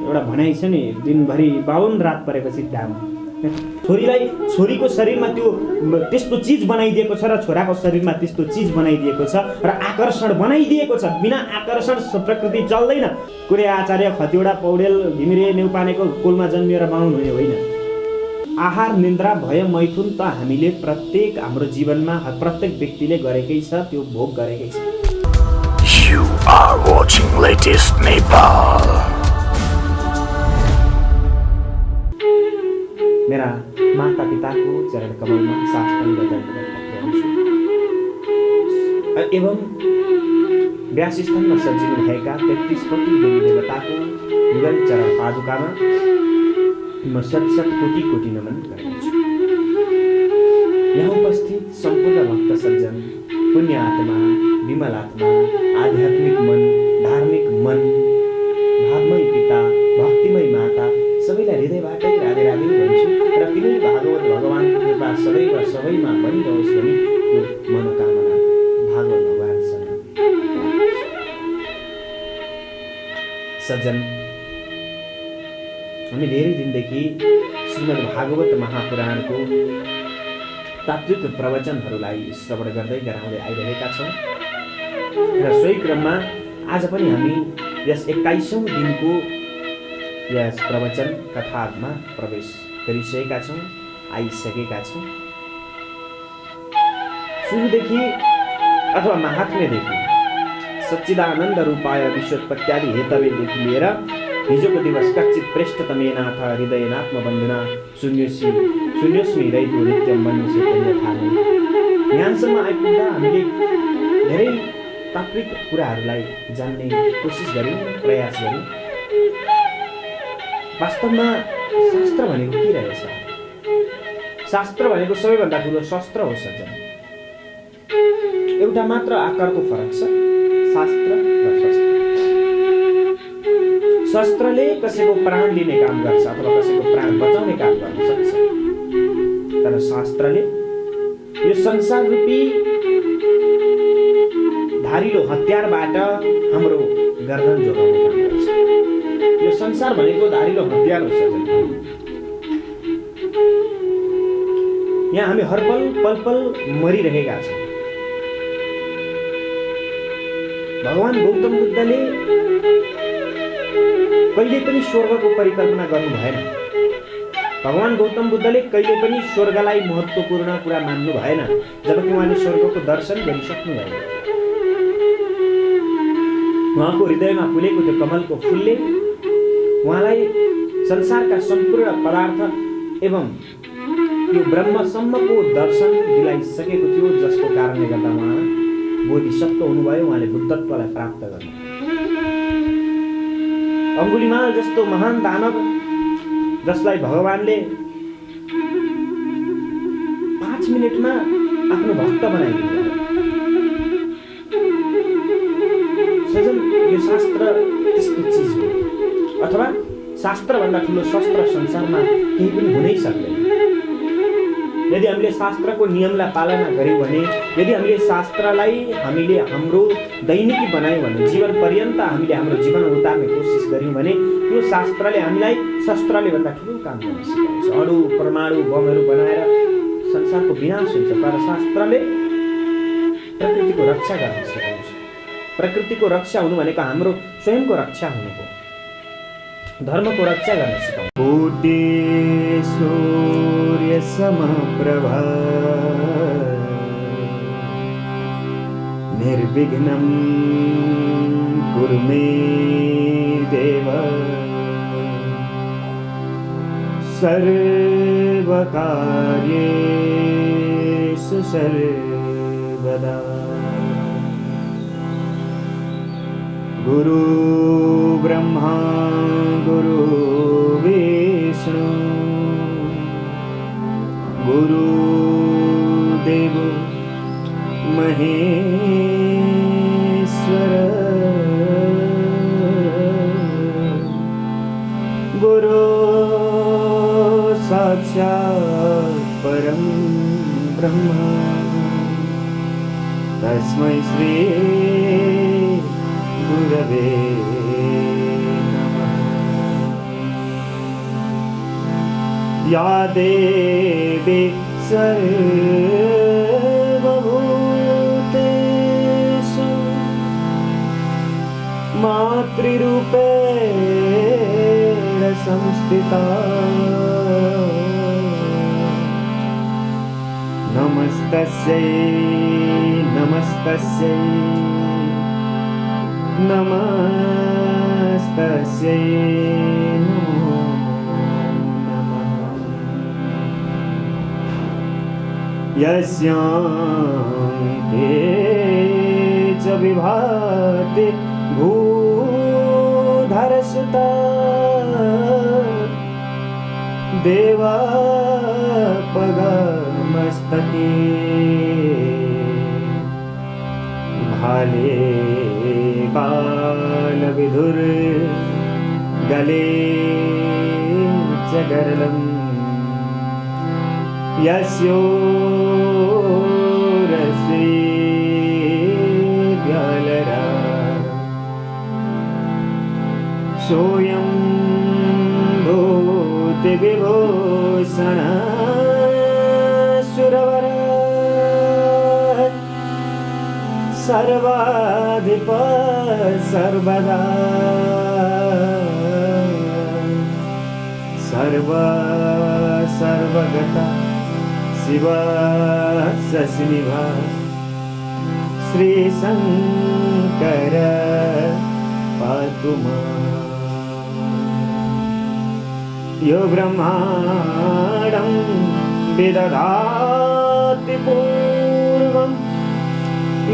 एउटा भनाइ छ नि, दिनभरि 52 रात परेपछि घाम। छोरीलाई छोरीको शरीरमा त्यस्तो चिज बनाइदिएको छ र छोराको शरीरमा त्यस्तो चिज बनाइदिएको छ र आकर्षण बनाइदिएको छ। बिना आकर्षण प्रकृति चल्दैन। कुरे आचार्य, खतिवडा पौडेल, घिमिरे नेउपानेको कुलमा जन्मिएर बाहुन हुने होइन। आहार, निन्द्रा, भय, मैथुन त हामीले प्रत्येक हाम्रो जीवनमा प्रत्येक व्यक्तिले गरेकै छ, त्यो भोग गरेकै छ। You are watching latest Nepal. मेरा माता पिताको चरण कमलमा साष्टाङ्ग दण्डवत टक्राउँछु एवं व्यासस्थानमा सजिनु भएका 33 कोटी देवी देवताको युगल चरण पादुकामा म शत कोटी कोटी नमन गर्दछु। यहाँ उपस्थित सम्पूर्ण भक्त सज्जन, पुण्य आत्मा, विमल आत्मा, आध्यात्मिक मन, धार्मिक मन, भावमय पिता, भक्तिमय माता, सबैलाई हृदयबाटै राधे राधे भन्छु र तिनै भागवत भगवानको कृपा सदैव सबैमा बनिरहोस् भनी यो मनोकामना भागवत भगवानसँग। सज्जन, हामी धेरै दिनदेखि श्रीमद् भागवत महापुराणको तात्विक प्रवचनहरूलाई श्रवण गर्दै गराउँदै आइरहेका छौँ र सोही क्रममा आज पनि हामी यस 21औं दिनको यस प्रवचन कथामा प्रवेश गरिसकेका छौँ, आइसकेका छौँ। सुरुदेखि अथवा महात्म्यदेखि सच्चिदानन्द रूपाय विश्वोत्पत्त्यादि हेतवेदेखि लिएर हिजोको दिवस कच्चित प्रेष्ठतमेनाथ हृदयनात्मबन्धना शून्योस्मि हृदयको नित्यम मनुष्य थाहा। यहाँसम्म आइपुग्दा हामीले धेरै तात्विक कुराहरूलाई जान्ने कोसिस गऱ्यौँ, प्रयास गऱ्यौँ। वास्तवमा शास्त्र भनेको के रहेछ? शास्त्र भनेको सबैभन्दा ठुलो शस्त्र हो सज्जन। एउटा मात्र आकारको फरक छ, शास्त्र र शस्त्र। शस्त्रले कसैको प्राण लिने काम गर्छ अथवा कसैको प्राण बचाउने काम गर्न सक्छ, तर शास्त्रले यो संसार रूपी धारिलो हतियारबाट हाम्रो गर्दन जोगाउने काम गर्छ। यो संसार भनेको धारिलो हतियार हो सज्जन। यहाँ हामी हरपल पलपल मरिरहेका छौँ। भगवान गौतम बुद्धले कहिले पनि स्वर्गको परिकल्पना गर्नु भएन। भगवान गौतम बुद्धले कहिले पनि स्वर्गलाई महत्त्वपूर्ण कुरा मान्नु भएन, जबकि उहाँले स्वर्गको दर्शन गरिसक्नु भएन। उहाँको हृदयमा फुलेको त्यो कमलको फुलले उहाँलाई संसारका सम्पूर्ण पदार्थ एवं यो ब्रह्मसम्मको दर्शन दिलाइसकेको थियो, जसको कारणले गर्दा उहाँ बोधिसत्व हुनुभयो, उहाँले बुद्धत्वलाई प्राप्त गर्नु। अङ्गुलीमाल जस्तो महान दानव, जसलाई भगवानले 5 मिनटमा आफ्नो भक्त बनाइदिनु। सजन, यो शास्त्र त्यस्तो चिज हो, अथवा शास्त्रभन्दा ठुलो शस्त्र संसारमा केही पनि हुनै सक्दैन। यदि हामीले शास्त्रको नियमलाई पालना गर्यौँ भने, यदि हामीले शास्त्रलाई हामीले हाम्रो दैनिकी बनायौँ भने, जीवन पर्यन्त हामीले हाम्रो जीवन उतार्ने कोसिस गर्यौँ भने, त्यो शास्त्रले हामीलाई शस्त्रले भन्दा ठुलो काम गर्न सिकाउँछ। अणु परमाणु बमहरू बनाएर संसारको विनाश हुन्छ, तर शास्त्रले प्रकृतिको रक्षा गर्न सिकाउँछ। प्रकृतिको रक्षा हुनु भनेको हाम्रो स्वयंको रक्षा हुनु हो, धर्मको रक्षा गर्न सिकाउँछ। कोटि सूर्य समप्रभा निर्विघ्नं कुरु मे देव सर्वकार्येषु सर्वदा। गुरु ब्रह्मा गुरु विष्णु गुरु देव महेश्वर गुरु साक्षात् परम ब्रह्म तस्मै श्री गुरवे नमः। या देवी सर्वभूतेषु मातृरूपेण संस्थिता नमस्तस्यै नमस्तस्यै नमस्तस्यै नमो नमः। यस्यान्ते च विभाति भूधरसुता देवापगमस्तके भाले बालविधुर्गले च गरलम् यस्योरसे व्यालरा सोऽयं भूतिविभूषण सुरवर सर्वाधिप सर्वदा सर्वगता शिव शशिनिभा श्रीशङ्कर पातु माम्। यो ब्रह्माण्डं विदधाति पूर्वं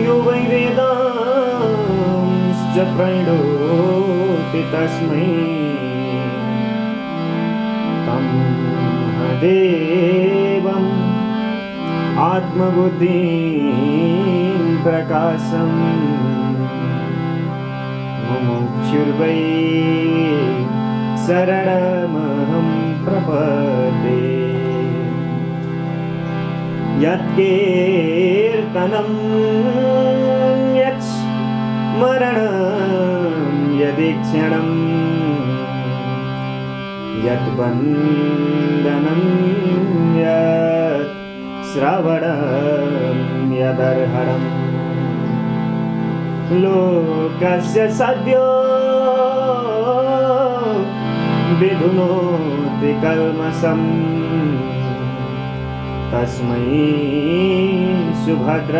यो वै वेदांश्च प्रणोति तस्मै तं देवम् आत्मबुद्धिं प्रकाशं मुमुक्षुर्वै शरणमहं प्रपद्ये। यत्कीर्तनं यत्स्मरणं यदीक्षणं यद्वन्दनं यत् श्रवणं यदर्हणं लोकस्य सद्यो विधुनोति कल्मषं तस्मै सुभद्र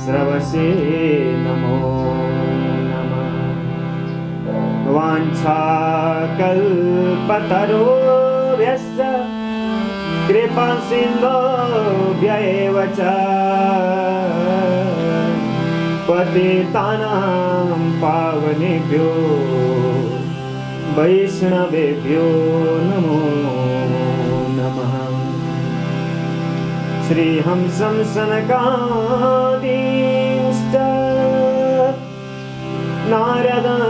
श्रवसे नमो नमः। वाञ्छाकल्पतरुभ्यश्च कृपासिन्धुभ्य एव च पतितानां पावनेभ्यो वैष्णवेभ्यो नमो नमः। श्रीहंसं सनकादींश्च नारदं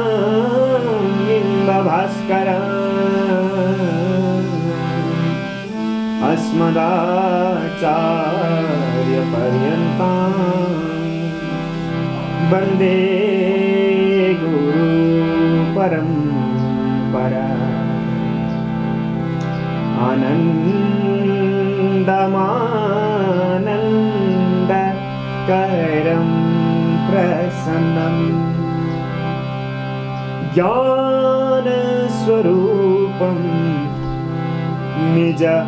बिम्बभास्करम् अस्मदाचार्यपर्यन्तां वन्दे गुरुपरम्परा। आनन्दमानन्दकरं प्रसन्नं ज्ञानस्वरूपं निजभावयुक्तं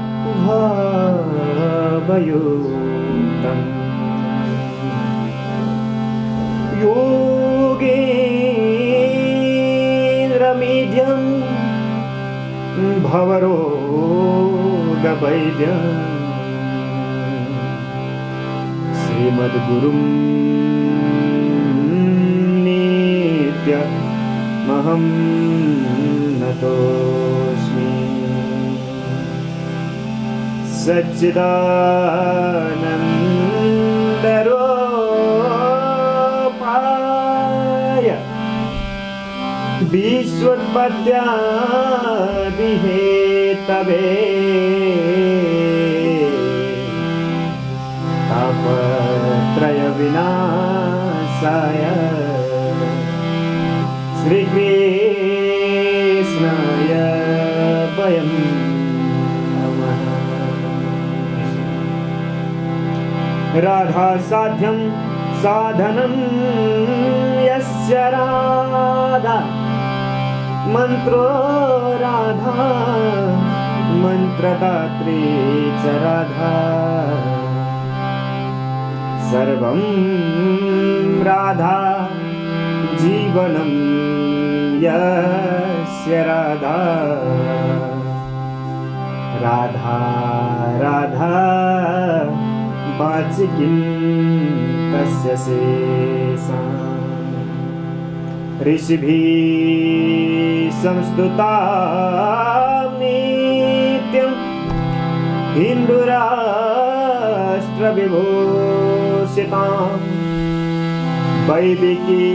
योगेन्द्रमीड्यं भवरोगवैद्यं श्रीमद्गुरुं नित्यमहं नतोऽस्मि। सच्चिदानन्दरूपाय विश्वोत्पत्त्यादिहेतवे तापत्रयविनाशाय श्रीकृष्णाय वयं राधा साध्यं साधनं यस्य राधा मंत्रो राधा मंत्रदात्री च राधा सर्वं राधा जीवनं यस्य राधा राधा राधा वाचि किं तस्य शेषा ऋषिभिः संस्तुता नित्यं हिन्दुराष्ट्रविभूषिता वैदिकी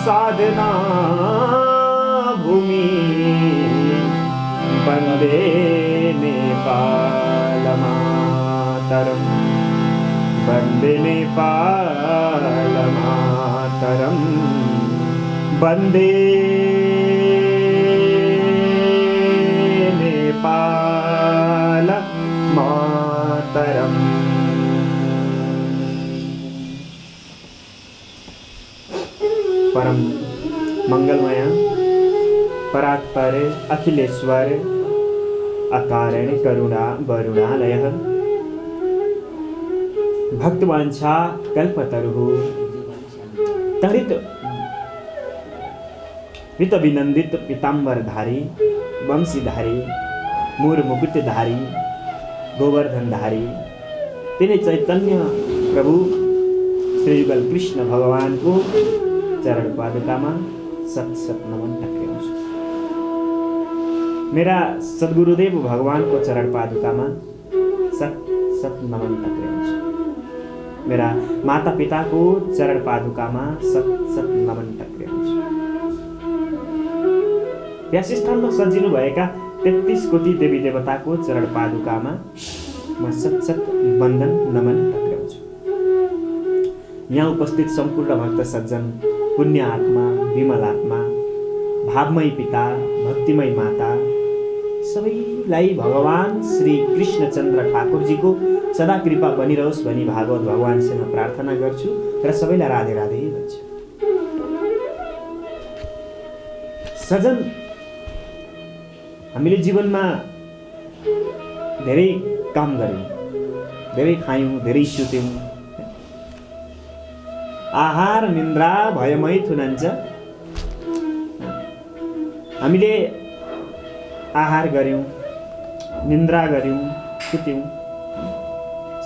साधना भूमि वन्दे नेपालमातरम् वन्दे नेपालमातरम् वन्दे नेपालमातरम्। परम मंगलमय परात्पर अखिलेश्वर अकारण करुणा वरुणालयः भक्तवांछा कल्पतरुः तरित वित विनंदित पीताम्बरधारी वंशीधारी मूर मुकुटधारी गोवर्धनधारी तिनै चैतन्य प्रभु श्री युगल कृष्ण भगवान को चरण पादुकामा सत सत नमन टक्राउँछु। मेरा सद्गुरुदेव भगवान को चरण पादुकामा सत सत नमन टक्राउँछु। मेरा माता पिता को चरण पादुकामा सत सत नमन टक्राउँछु। यस स्थानमा सजिनु भएका 33 कोटी देवी देवताको चरण पादुकामा म सत सत वन्दन नमन टक्राउँछु। यहाँ उपस्थित सम्पूर्ण भक्त सज्जन पुण्य आत्मा विमल आत्मा भावमय पिता भक्तिमय माता सबैलाई भगवान श्री कृष्णचन्द्र ठाकुरजीको सदा कृपा बनिरहोस् भनी भागवत भगवानसँग प्रार्थना गर्छु र सबैलाई राधे राधे भन्छु। सजन हामीले जीवनमा धेरै काम गर्यौं, धेरै खायौं, धेरै सुत्यौं, आहार निन्द्रा भयमै थुनान्छ। हामीले आहार गर्यौं, निन्द्रा गर्यौं, सुत्यौं,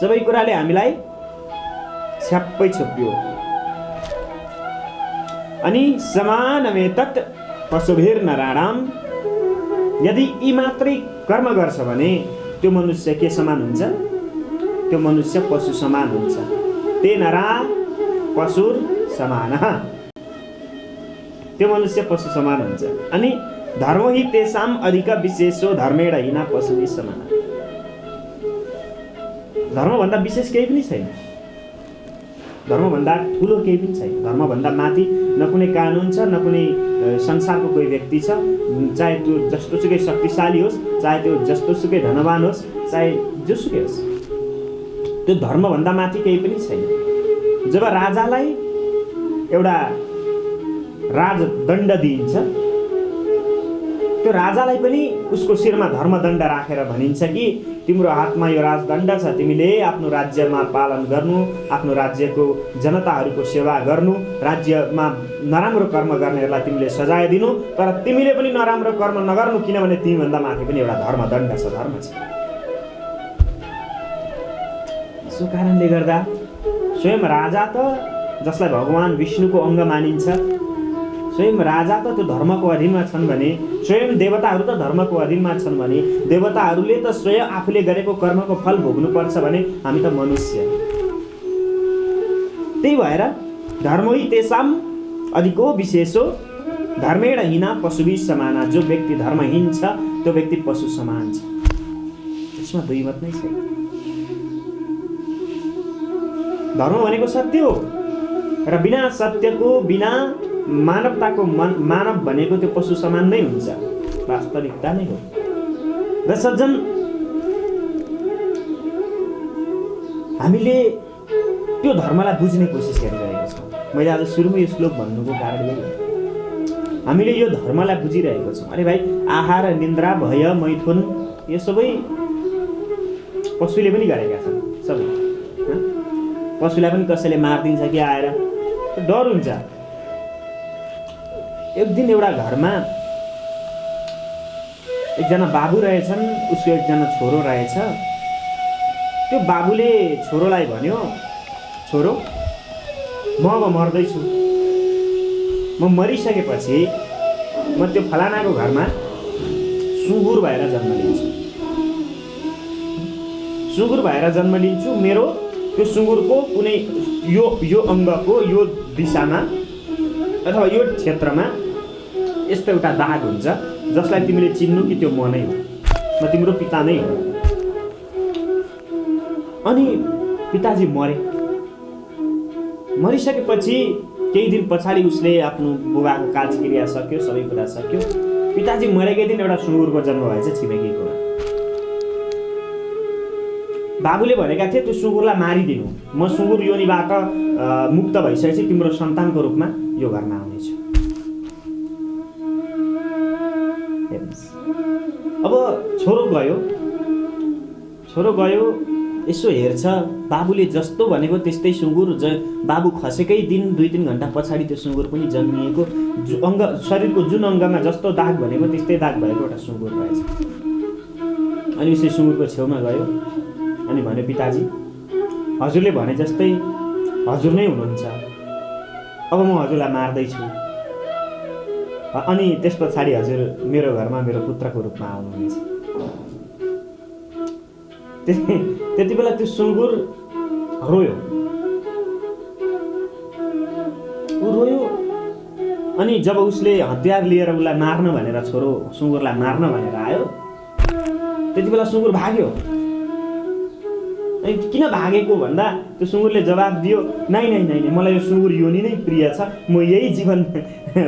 सबै कुराले हामीलाई छ्याप्पै छोप्यो। अनि समानमेतत् पशुभिर नराणाम, यदि यी मात्रै कर्म गर्छ भने त्यो मनुष्य के समान हुन्छ? त्यो मनुष्य पशु समान हुन्छ। ते नरा पशुर समान, त्यो मनुष्य पशु समान हुन्छ। अनि धर्म हि तेषाम अधिक विशेषो धर्मेण हिना पशुभिः समान। धर्मभन्दा विशेष केही पनि छैन, धर्मभन्दा ठुलो केही पनि छैन। धर्मभन्दा माथि न कुनै कानुन छ, न कुनै संसारको कोही व्यक्ति छ, चाहे त्यो जस्तोसुकै शक्तिशाली होस्, चाहे त्यो जस्तोसुकै धनवान होस्, चाहे जोसुकै होस्, त्यो धर्मभन्दा माथि केही पनि छैन। जब राजालाई एउटा राजदण्ड दिइन्छ, त्यो राजालाई पनि उसको शिरमा धर्मदण्ड राखेर भनिन्छ कि तिम्रो हातमा यो राजदण्ड छ, तिमीले आफ्नो राज्यमा पालन गर्नु, आफ्नो राज्यको जनताहरूको सेवा गर्नु, राज्यमा नराम्रो कर्म गर्नेहरूलाई तिमीले सजाय दिनु, तर तिमीले पनि नराम्रो कर्म नगर्नु, किनभने तिमीभन्दा माथि पनि एउटा धर्मदण्ड छ, धर्म छ। सो कारणले गर्दा स्वयं राजा त जसलाई भगवान विष्णुको अङ्ग मानिन्छ, स्वयं राजा त त्यो धर्मको अधीनमा छन् भने, स्वयं देवताहरू त धर्मको अधीनमा छन् भने, देवताहरूले त स्वयं आफूले गरेको कर्मको फल भोग्नुपर्छ भने हामी त मनुष्य। त्यही भएर धर्म हि तेषाम अधिको विशेषो धर्मेण हिना पशुभिः समाना। जो व्यक्ति धर्महीन छ त्यो व्यक्ति पशु समान छ, यसमा दुई मत नै छैन। धर्म भनेको सत्य हो र बिना सत्यको, बिना मानवताको मानव भनेको त्यो पशु समान नै हुन्छ, वास्तविकता नै हो। र सज्जन हामीले त्यो धर्मलाई बुझ्ने कोसिस गरिरहेका छौँ। मैले आज सुरुमै यो श्लोक भन्नुको कारण यही हो। हामीले यो धर्मलाई बुझिरहेको छौँ। अरे भाइ, आहार, निन्द्रा, भय, मैथुन यो सबै पशुले पनि गरेका छन्। सबै पशुलाई पनि कसैले मारिदिन्छ कि आएर, डर हुन्छ। एक दिन एउटा घरमा एकजना बाबु रहेछन्, उसको एकजना छोरो रहेछ। त्यो बाबुले छोरोलाई भन्यो, छोरो, म अब मर्दैछु, म मरिसकेपछि म त्यो फलानाको घरमा सुँगुर भएर जन्म लिन्छु। सुँगुर भएर जन्म लिन्छु। मेरो त्यो सुँगुरको कुनै यो अङ्गको यो दिशामा अथवा यो क्षेत्रमा यस्तो एउटा दाग हुन्छ जसलाई तिमीले चिन्नु कि त्यो म नै हो, म तिम्रो पिता नै हो। अनि पिताजी मरे। मरिसकेपछि केही दिन पछाडि उसले आफ्नो बुबाको काजक्रिया सक्यो, सबै कुरा सक्यो। पिताजी मरेकै दिन एउटा सुँगुरको जन्म भएछ छिमेकीकोमा। बाबुले भनेका थिए त्यो सुँगुरलाई मारिदिनु, म सुँगुर योनिबाट मुक्त भइसकेपछि तिम्रो सन्तानको रूपमा यो घरमा आउनेछु। अब छोरो गयो, यसो हेर्छ, बाबुले जस्तो भनेको त्यस्तै सुँगुर। बाबु खसेकै दिन 2-3 घन्टा पछाडि त्यो सुँगुर पनि जन्मिएको, शरीरको जुन अङ्गमा जस्तो दाग भनेको त्यस्तै दाग भएको एउटा सुँगुर रहेछ। अनि उसले सुँगुरको छेउमा गयो अनि भन्यो, पिताजी, हजुरले भने जस्तै हजुर नै हुनुहुन्छ, अब म हजुरलाई मार्दैछु। अनि त्यस पछाडि हजुर मेरो घरमा मेरो पुत्रको रूपमा आउनुहुनेछ। त्यति बेला त्यो सुँगुर रोयो। अनि जब उसले हतियार लिएर उसलाई मार्न भनेर, छोरो सुँगुरलाई मार्न भनेर आयो, त्यति बेला सुँगुर भाग्यो। अनि किन भागेको भन्दा त्यो सुँगुरले जवाब दियो, नै, मलाई यो सुँगुर योनि नै प्रिय छ, म यही जीवन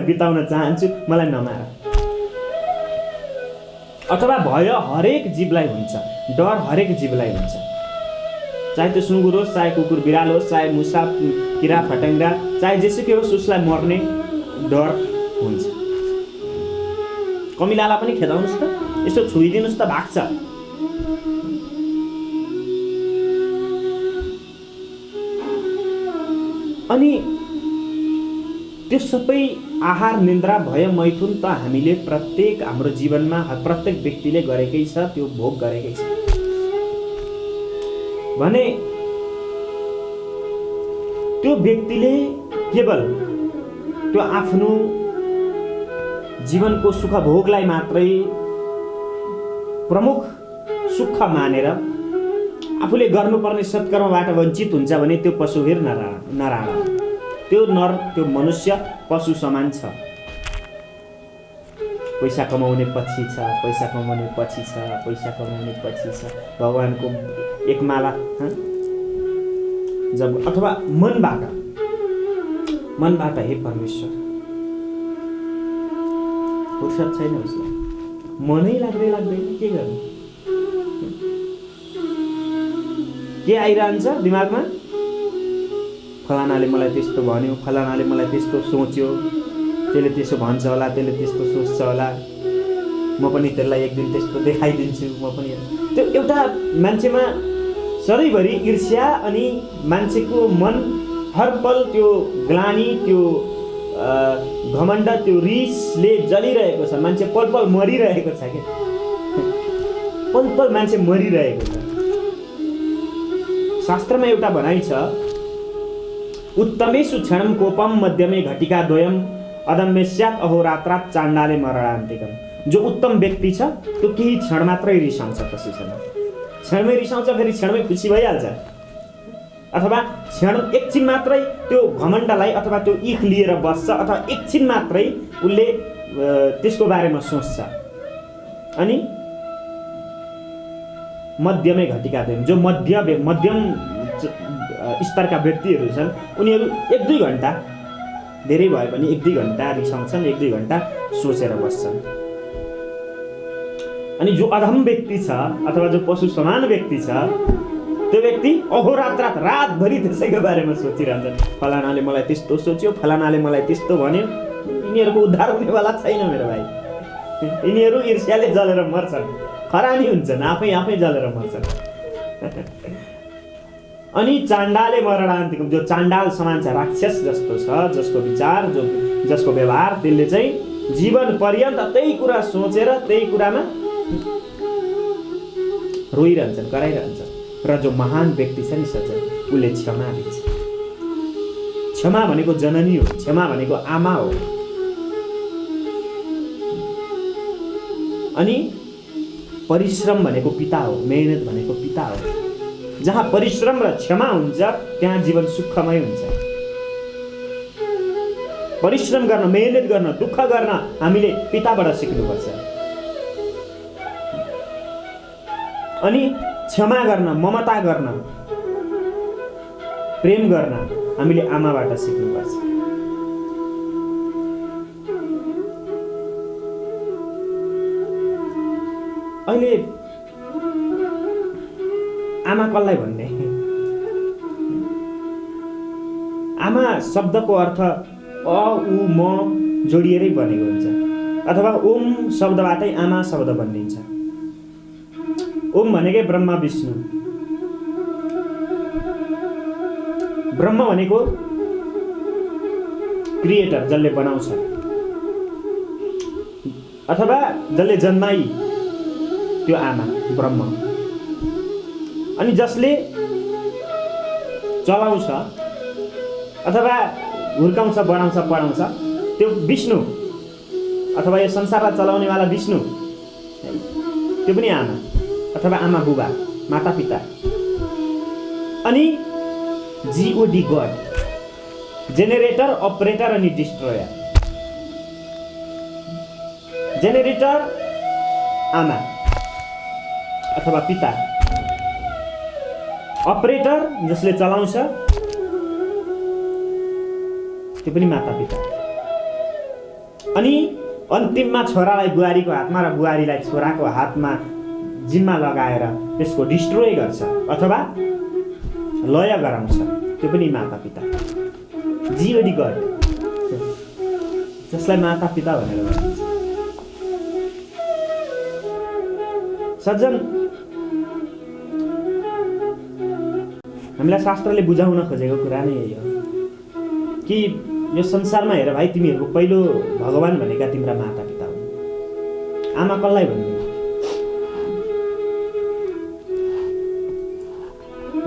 बिताउन चाहन्छु, मलाई नमार। अथवा भय हरेक जीवलाई हुन्छ, डर हरेक जीवलाई हुन्छ। चाहे त्यो सुँगुर होस्, चाहे कुकुर बिरालो होस्, चाहे मुसा किरा फट्याङ्ग्रा, चाहे जेसुकै होस्, उसलाई मर्ने डर हुन्छ। कमिलालाई पनि खेदाउनुहोस् त, यसो छुइदिनुहोस् त, भाग्छ। अनि त्यो सबै आहार, निन्द्रा, भय, मैथुन त हामीले प्रत्येक हाम्रो जीवनमा प्रत्येक व्यक्तिले गरेकै छ, त्यो भोग गरेकै छ भने त्यो व्यक्तिले केवल त्यो आफ्नो जीवनको सुख भोगलाई मात्रै प्रमुख सुख मानेर आफूले गर्नुपर्ने सत्कर्मबाट वञ्चित हुन्छ भने त्यो पशुवीर नराणा, त्यो मनुष्य पशु समान छ। पैसा कमाउने पछि छ, भगवानको एक माला जब अथवा मनबाट हे परमेश्वर, फुर्सद छैन उसलाई, मनै लाग्दैन, के गर्नु? के आइरहन्छ दिमागमा? फलानाले मलाई त्यस्तो भन्यो, फलानाले मलाई त्यस्तो सोच्यो, त्यसले त्यसो भन्छ होला, त्यसले त्यस्तो सोच्छ होला, म पनि त्यसलाई एक दिन त्यस्तो देखाइदिन्छु, म पनि। त्यो एउटा मान्छेमा सधैँभरि ईर्ष्या अनि मान्छेको मन हर पल त्यो ग्लानी, त्यो घमण्ड, त्यो रिसले जलिरहेको छ। मान्छे पल पल मरिरहेको छ क्या, पल मान्छे मरिरहेको छ। शास्त्रमा एउटा भनाइ छ, उत्तमेषु क्षणं कोपम मध्यमे घटिका द्वयम अदम्य स्यात् अहोरात्रात् चाण्डाले मरणान्तिकम। जो उत्तम व्यक्ति छ त्यो केही क्षण मात्रै रिसाउँछ, कसैसँग क्षणमै रिसाउँछ, फेरि क्षणमै खुसी भइहाल्छ। अथवा एकछिन मात्रै त्यो घमण्डलाई अथवा त्यो इख लिएर बस्छ, अथवा एकछिन मात्रै उसले त्यसको बारेमा सोच्छ। अनि मध्यमे घटिका द्वयम, जो मध्यम स्तरका व्यक्तिहरू छन्, उनीहरू 1-2 घन्टा, धेरै भए पनि 1-2 घन्टा रिसाउँछन्, 1-2 घन्टा सोचेर बस्छन्। अनि जो अधम व्यक्ति छ अथवा जो पशु समान व्यक्ति छ, त्यो व्यक्ति अहोरात्र रातभरि त्यसैको बारेमा सोचिरहन्छन्। फलानाले मलाई त्यस्तो सोच्यो, फलानाले मलाई त्यस्तो भन्यो। यिनीहरूको उद्धार हुनेवाला छैन मेरो भाइ। यिनीहरू ईर्ष्याले जलेर मर्छन्, खरानी हुन्छन्, आफै जलेर मर्छन्। अनि चाण्डाले मरणान्तिकम, जो चाण्डाल समान छ, राक्षस जस्तो छ, जसको विचार, जसको व्यवहार, त्यसले चाहिँ जीवन पर्यन्त त्यही कुरा सोचेर त्यही कुरामा रोइरहन्छन्, कराइरहन्छन्। र जो महान व्यक्ति छ नि सज्जन, उसले क्षमा दिन्छ। क्षमा भनेको जननी हो, क्षमा भनेको आमा हो। अनि परिश्रम भनेको पिता हो, मेहनत भनेको पिता हो। जहाँ परिश्रम र क्षमा हुन्छ त्यहाँ जीवन सुखमय हुन्छ। परिश्रम गर्न, मेहनत गर्न, दुःख गर्न हामीले पिताबाट सिक्नुपर्छ। अनि क्षमा गर्न, ममता गर्न, प्रेम गर्न हामीले आमाबाट सिक्नुपर्छ। अहिले आमा कसलाई भन्ने? आमा शब्दको अर्थ अ, उ, म जोडिएरै बनेको हुन्छ, अथवा ओम शब्दबाटै आमा शब्द बनिन्छ। ओम भनेकै ब्रह्मा विष्णु। ब्रह्म भनेको क्रिएटर, जसले बनाउँछ, अथवा जसले जन्माई, त्यो आमा ब्रह्म। अनि जसले चलाउँछ अथवा हुर्काउँछ, बनाउँछ, पढाउँछ, त्यो विष्णु, अथवा यो संसारलाई चलाउनेवाला विष्णु, त्यो पनि आमा अथवा आमा बुबा, माता पिता। अनि जीओडी गड, जेनेरेटर, अपरेटर अनि डिस्ट्रोयर। जेनेरेटर आमा अथवा पिता, अपरेटर जसले चलाउँछ त्यो पनि माता पिता। अनि अन्तिममा छोरालाई बुहारीको हातमा र बुहारीलाई छोराको हातमा जिम्मा लगाएर त्यसको डिस्ट्रोय गर्छ अथवा लय गराउँछ, त्यो पनि माता पिता। जीओडी गड, जसलाई माता पिता भनेर भनिन्छ। सज्जन, हामीलाई शास्त्रले बुझाउन खोजेको कुरा नै यही हो कि यो संसारमा हेर भाइ, तिमीहरूको पहिलो भगवान भनेका तिम्रा माता पिता हुन्। आमा कसलाई भन्ने?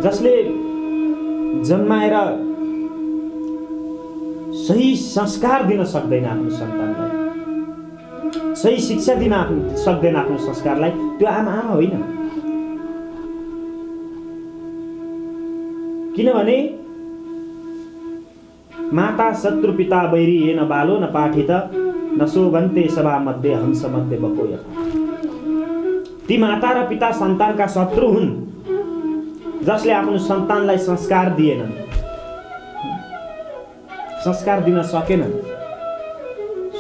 जसले जन्माएर सही संस्कार दिन सक्दैन आफ्नो सन्तानलाई, सही शिक्षा दिन सक्दैन आफ्नो संस्कारलाई, त्यो आमा होइन। किनभने माता शत्रु पिता बैरी येन बालो न पाठित न शोभन्ते सभा मध्ये हंस मध्ये बको यथा। ती माता र पिता सन्तानका शत्रु हुन् जसले आफ्नो सन्तानलाई संस्कार दिएनन्, संस्कार दिन सकेनन्।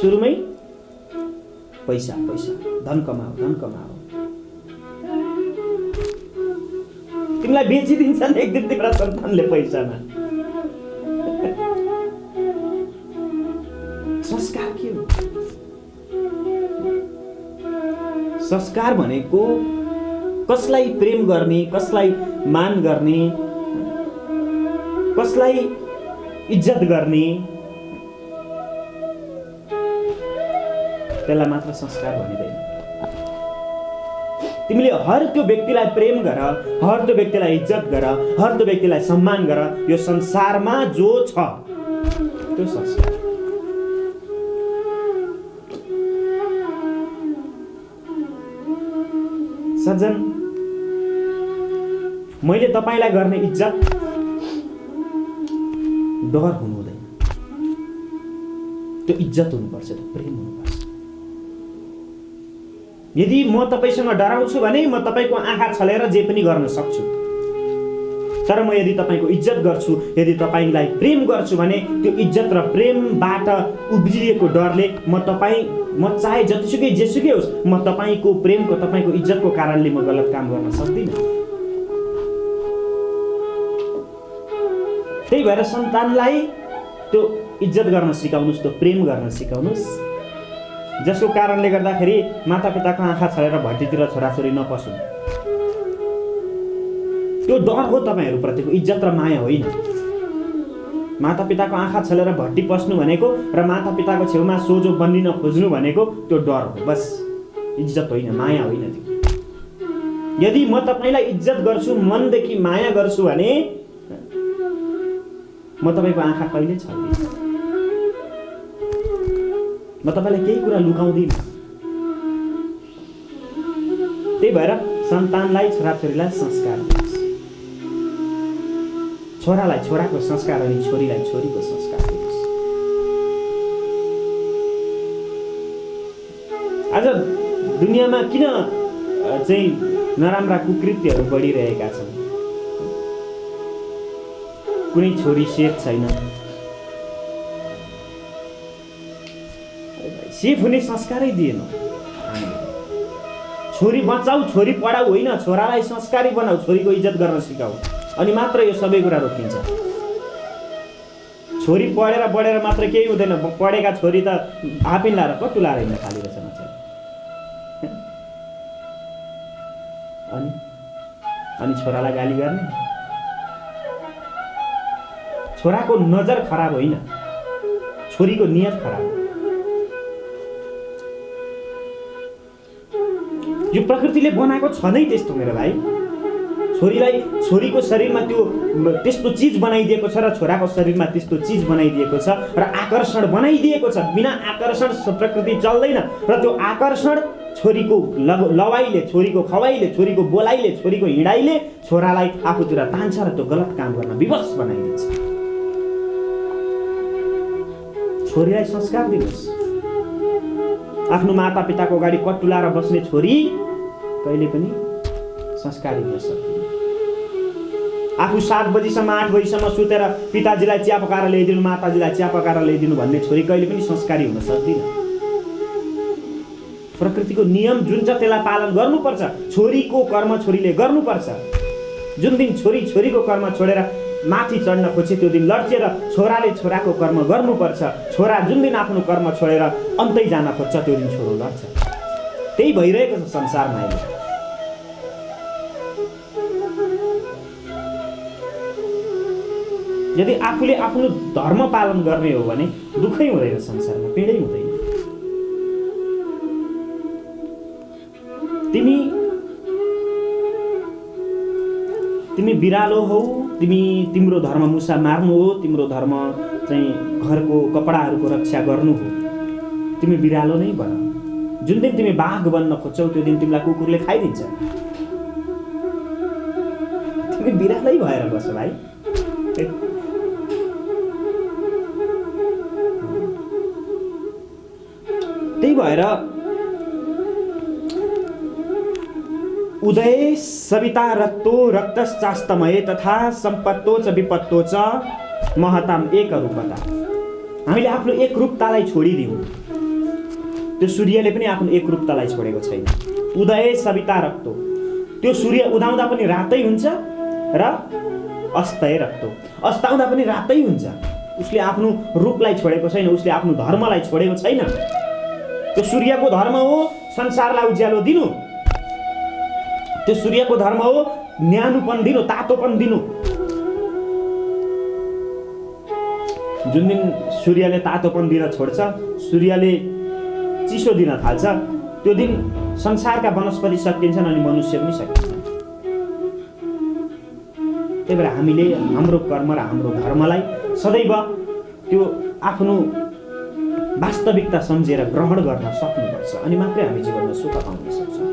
सुरुमै पैसा पैसा, धन कमाऊ, धन कमाऊ। तिमीलाई बेचिदिन्छन् एक दिन तिम्रा सन्तानले पैसामा। संस्कार के हो? संस्कार भनेको कसलाई प्रेम गर्ने, कसलाई मान गर्ने, कसलाई इज्जत गर्ने, त्यसलाई मात्र संस्कार भनिँदैन। तिमीले हर त्यो व्यक्तिलाई प्रेम गर, हर त्यो व्यक्तिलाई इज्जत गर, हर त्यो व्यक्तिलाई सम्मान गर। यो संसारमा जो छ त्यो संस्कार। सज्जन, मैले तपाईलाई गर्ने इज्जत डर हुनु हुँदैन, त्यो इज्जत हुनुपर्छ, त्यो प्रेम हुनुपर्छ। यदि म तपाईसँग डराउँछु भने म तपाईको आँखा छलेर जे पनि गर्न सक्छु, तर म यदि तपाईको इज्जत गर्छु, यदि तपाईलाई प्रेम गर्छु भने त्यो इज्जत र प्रेमबाट उब्जिएको डरले म चाहे जतिसुकै जेसुकै होस्, म तपाईको प्रेमको, तपाईको इज्जतको कारणले म गलत काम गर्न सक्दिनँ। त्यही भएर सन्तानलाई त्यो इज्जत गर्न सिकाउनुस्, त्यो प्रेम गर्न सिकाउनुस्, जसको कारणले गर्दाखेरि मातापिताको आँखा छलेर भट्टीतिर छोराछोरी नपसुन्। त्यो डर हो तपाईँहरूप्रतिको, इज्जत र माया होइन। मातापिताको आँखा छलेर भट्टी पस्नु भनेको र मातापिताको छेउमा सोझो बन्दिन खोज्नु भनेको त्यो डर हो, बस। इज्जत होइन, माया होइन त्यो। यदि म तपाईँलाई इज्जत गर्छु, मनदेखि माया गर्छु भने म तपाईँको आँखा कहिले छल्दिनँ, म तपाईँलाई केही कुरा लुकाउँदिनँ। त्यही भएर सन्तानलाई, छोराछोरीलाई संस्कार दिनुहोस्। छोरालाई छोराको संस्कार अनि छोरीलाई छोरीको संस्कार दिनुहोस्। आज दुनियाँमा किन चाहिँ नराम्रा कुकृत्यहरू बढिरहेका छन्? कुनै छोरी सेफ छैन। सेफ हुने संस्कारै दिएन। छोरी बचाऊ, छोरी पढाऊ होइन, छोरालाई संस्कारी बनाऊ, छोरीको इज्जत गर्न सिकाऊ, अनि मात्र यो सबै कुरा रोकिन्छ। छोरी पढेर बढेर मात्र केही हुँदैन। पढेका छोरी त हापिन लाएर कटु लाएर हिँड्न थालिरहेछ मान्छे। अनि छोरालाई गाली गर्ने? छोराको नजर खराब होइन, छोरीको नियत खराब हो। यो प्रकृतिले बनाएको छ नै त्यस्तो मेरो भाइ। छोरीलाई, छोरीको शरीरमा त्यस्तो चिज बनाइदिएको छ र छोराको शरीरमा त्यस्तो चिज बनाइदिएको छ र आकर्षण बनाइदिएको छ। बिना आकर्षण प्रकृति चल्दैन। र त्यो आकर्षण छोरीको लवाइले, छोरीको खवाइले, छोरीको बोलाइले, छोरीको हिँडाइले छोरालाई आफूतिर तान्छ र त्यो गलत काम गर्न विवश बनाइदिन्छ। छोरीलाई संस्कार दिनुहोस्। आफ्नो मातापिताको अगाडि कट्टुलाएर बस्ने छोरी कहिले पनि संस्कारी हुन सक्दैन। आफू 7 बजीसम्म 8 बजीसम्म सुतेर पिताजीलाई चिया पकाएर ल्याइदिनु, माताजीलाई चिया पकाएर ल्याइदिनु भन्ने छोरी कहिले पनि संस्कारी हुन सक्दैन। प्रकृतिको नियम जुन छ त्यसलाई पालन गर्नुपर्छ। छोरीको कर्म छोरीले गर्नुपर्छ। जुन दिन छोरी छोरीको कर्म छोडेर माथि चढ्न खोजे त्यो दिन लड्छ र छोराले छोराको कर्म गर्नुपर्छ। छोरा जुन दिन आफ्नो कर्म छोडेर अन्तै जान खोज्छ त्यो दिन छोरो लड्छ। त्यही भइरहेको छ संसारमा अहिले। यदि आफूले आफ्नो धर्म पालन गर्ने हो भने दुःखै हुँदैन संसारमा, पीडै हुँदैन। तिमी बिरालो हौ, तिम्रो धर्म मुसा मार्नु हो, तिम्रो धर्म चाहिँ घरको कपडाहरूको रक्षा गर्नु हो। तिमी बिरालो नै बन। जुन दिन तिमी बाघ बन्न खोज्छौ त्यो दिन तिमीलाई कुकुरले खाइदिन्छ। तिमी बिरालै भएर बस भाइ। त्यही भएर उदये सविता रक्तो रक्तश्चास्तमये तथा सम्पत्तो च विपत्तो च महताम एक रूपता। हामीले आफ्नो एक रूपतालाई छोडिदियौँ। त्यो सूर्यले पनि आफ्नो एक रूपतालाई छोडेको छैन। उदये सविता रक्तो, त्यो सूर्य उदाउँदा पनि रातै हुन्छ र अस्तय रक्तो, अस्ताउँदा पनि रातै हुन्छ। उसले आफ्नो रूपलाई छोडेको छैन, उसले आफ्नो धर्मलाई छोडेको छैन। त्यो सूर्यको धर्म हो संसारलाई उज्यालो दिनु। त्यो सूर्यको धर्म हो न्यानोपन दिनु, तातोपन दिनु। जुन दिन सूर्यले तातोपन दिन छोड्छ, सूर्यले चिसो दिन थाल्छ, त्यो दिन संसारका वनस्पति सकिन्छन् अनि मनुष्य पनि सकिन्छन्। त्यही भएर हामीले हाम्रो कर्म र हाम्रो धर्मलाई सदैव त्यो आफ्नो वास्तविकता सम्झेर ग्रहण गर्न सक्नुपर्छ, अनि मात्रै हामी जीवनमा सुख पाउन सक्छौँ।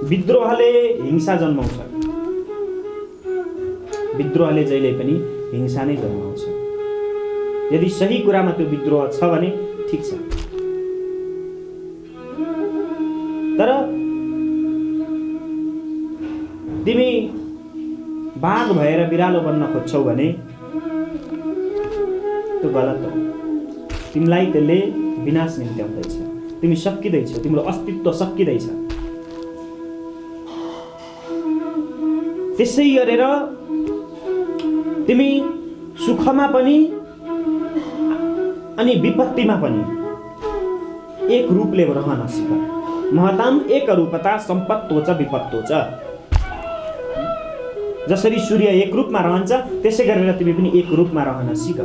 विद्रोहले हिंसा जन्माउँछ। विद्रोहले जहिले पनि हिंसा नै जन्माउँछ। यदि सही कुरामा त्यो विद्रोह छ भने ठिक छ। तर तिमी बाघ भएर बिरालो बन्न खोज्छौ भने त्यो गलत हो। तिमीलाई त्यसले विनाश निम्त्याउँदैछ। तिमी सकिँदैछौ, तिम्रो अस्तित्व सकिँदैछ। त्यसै गरेर तिमी सुखमा पनि अनि विपत्तिमा पनि एक रूपले रहन सिक। महताम एक रूपता सम्पत्तो च विपत्तो च। जसरी सूर्य एक रूपमा रहन्छ त्यसै गरेर तिमी पनि एक रूपमा रहन सिक।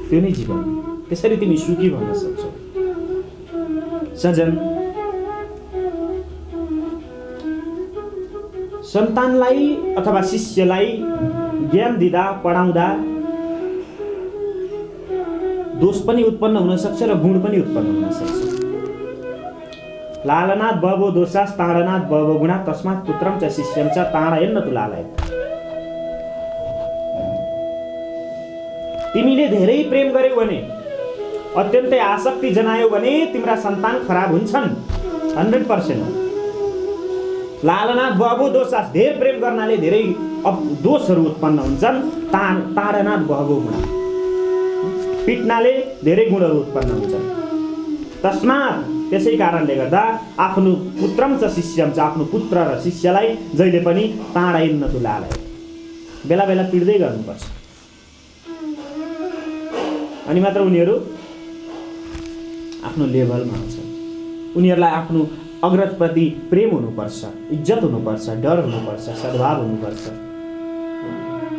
त्यो नै जीवन। त्यसरी तिमी सुखी भन्न सक्छौ। सजन, सन्तानलाई अथवा शिष्यलाई ज्ञान दिँदा पढाउँदा दोष पनि उत्पन्न हुन सक्छ र गुण पनि उत्पन्न हुन सक्छ। लालनाथ बहवो दोषास् ताडनाथ बहवो गुणा तस्मात् पुत्रम च शिष्यम च ताडयन्न तु लालयत्। तिमीले धेरै प्रेम गर्यौ भने, अत्यन्तै आसक्ति जनायौ भने तिम्रा सन्तान खराब हुन्छन्। 100%। लालनाथ बहवो दोषास्, धेरै प्रेम गर्नाले धेरै दोषहरू उत्पन्न हुन्छन्। ताडनाथ बहवो गुणा, पिट्नाले धेरै गुणहरू उत्पन्न हुन्छन्। तस्मात्, त्यसै कारणले गर्दा आफ्नो पुत्रम च शिष्यम च, आफ्नो पुत्र र शिष्यलाई जहिले पनि ताडयन्न तु लालयत्, बेला बेला पिट्दै गर्नुपर्छ। अनि मात्र उनीहरू आफ्नो लेभलमा आउँछन्। उनीहरूलाई आफ्नो अग्रजप्रति प्रेम हुनुपर्छ, इज्जत हुनुपर्छ, डर हुनुपर्छ, सद्भाव हुनुपर्छ।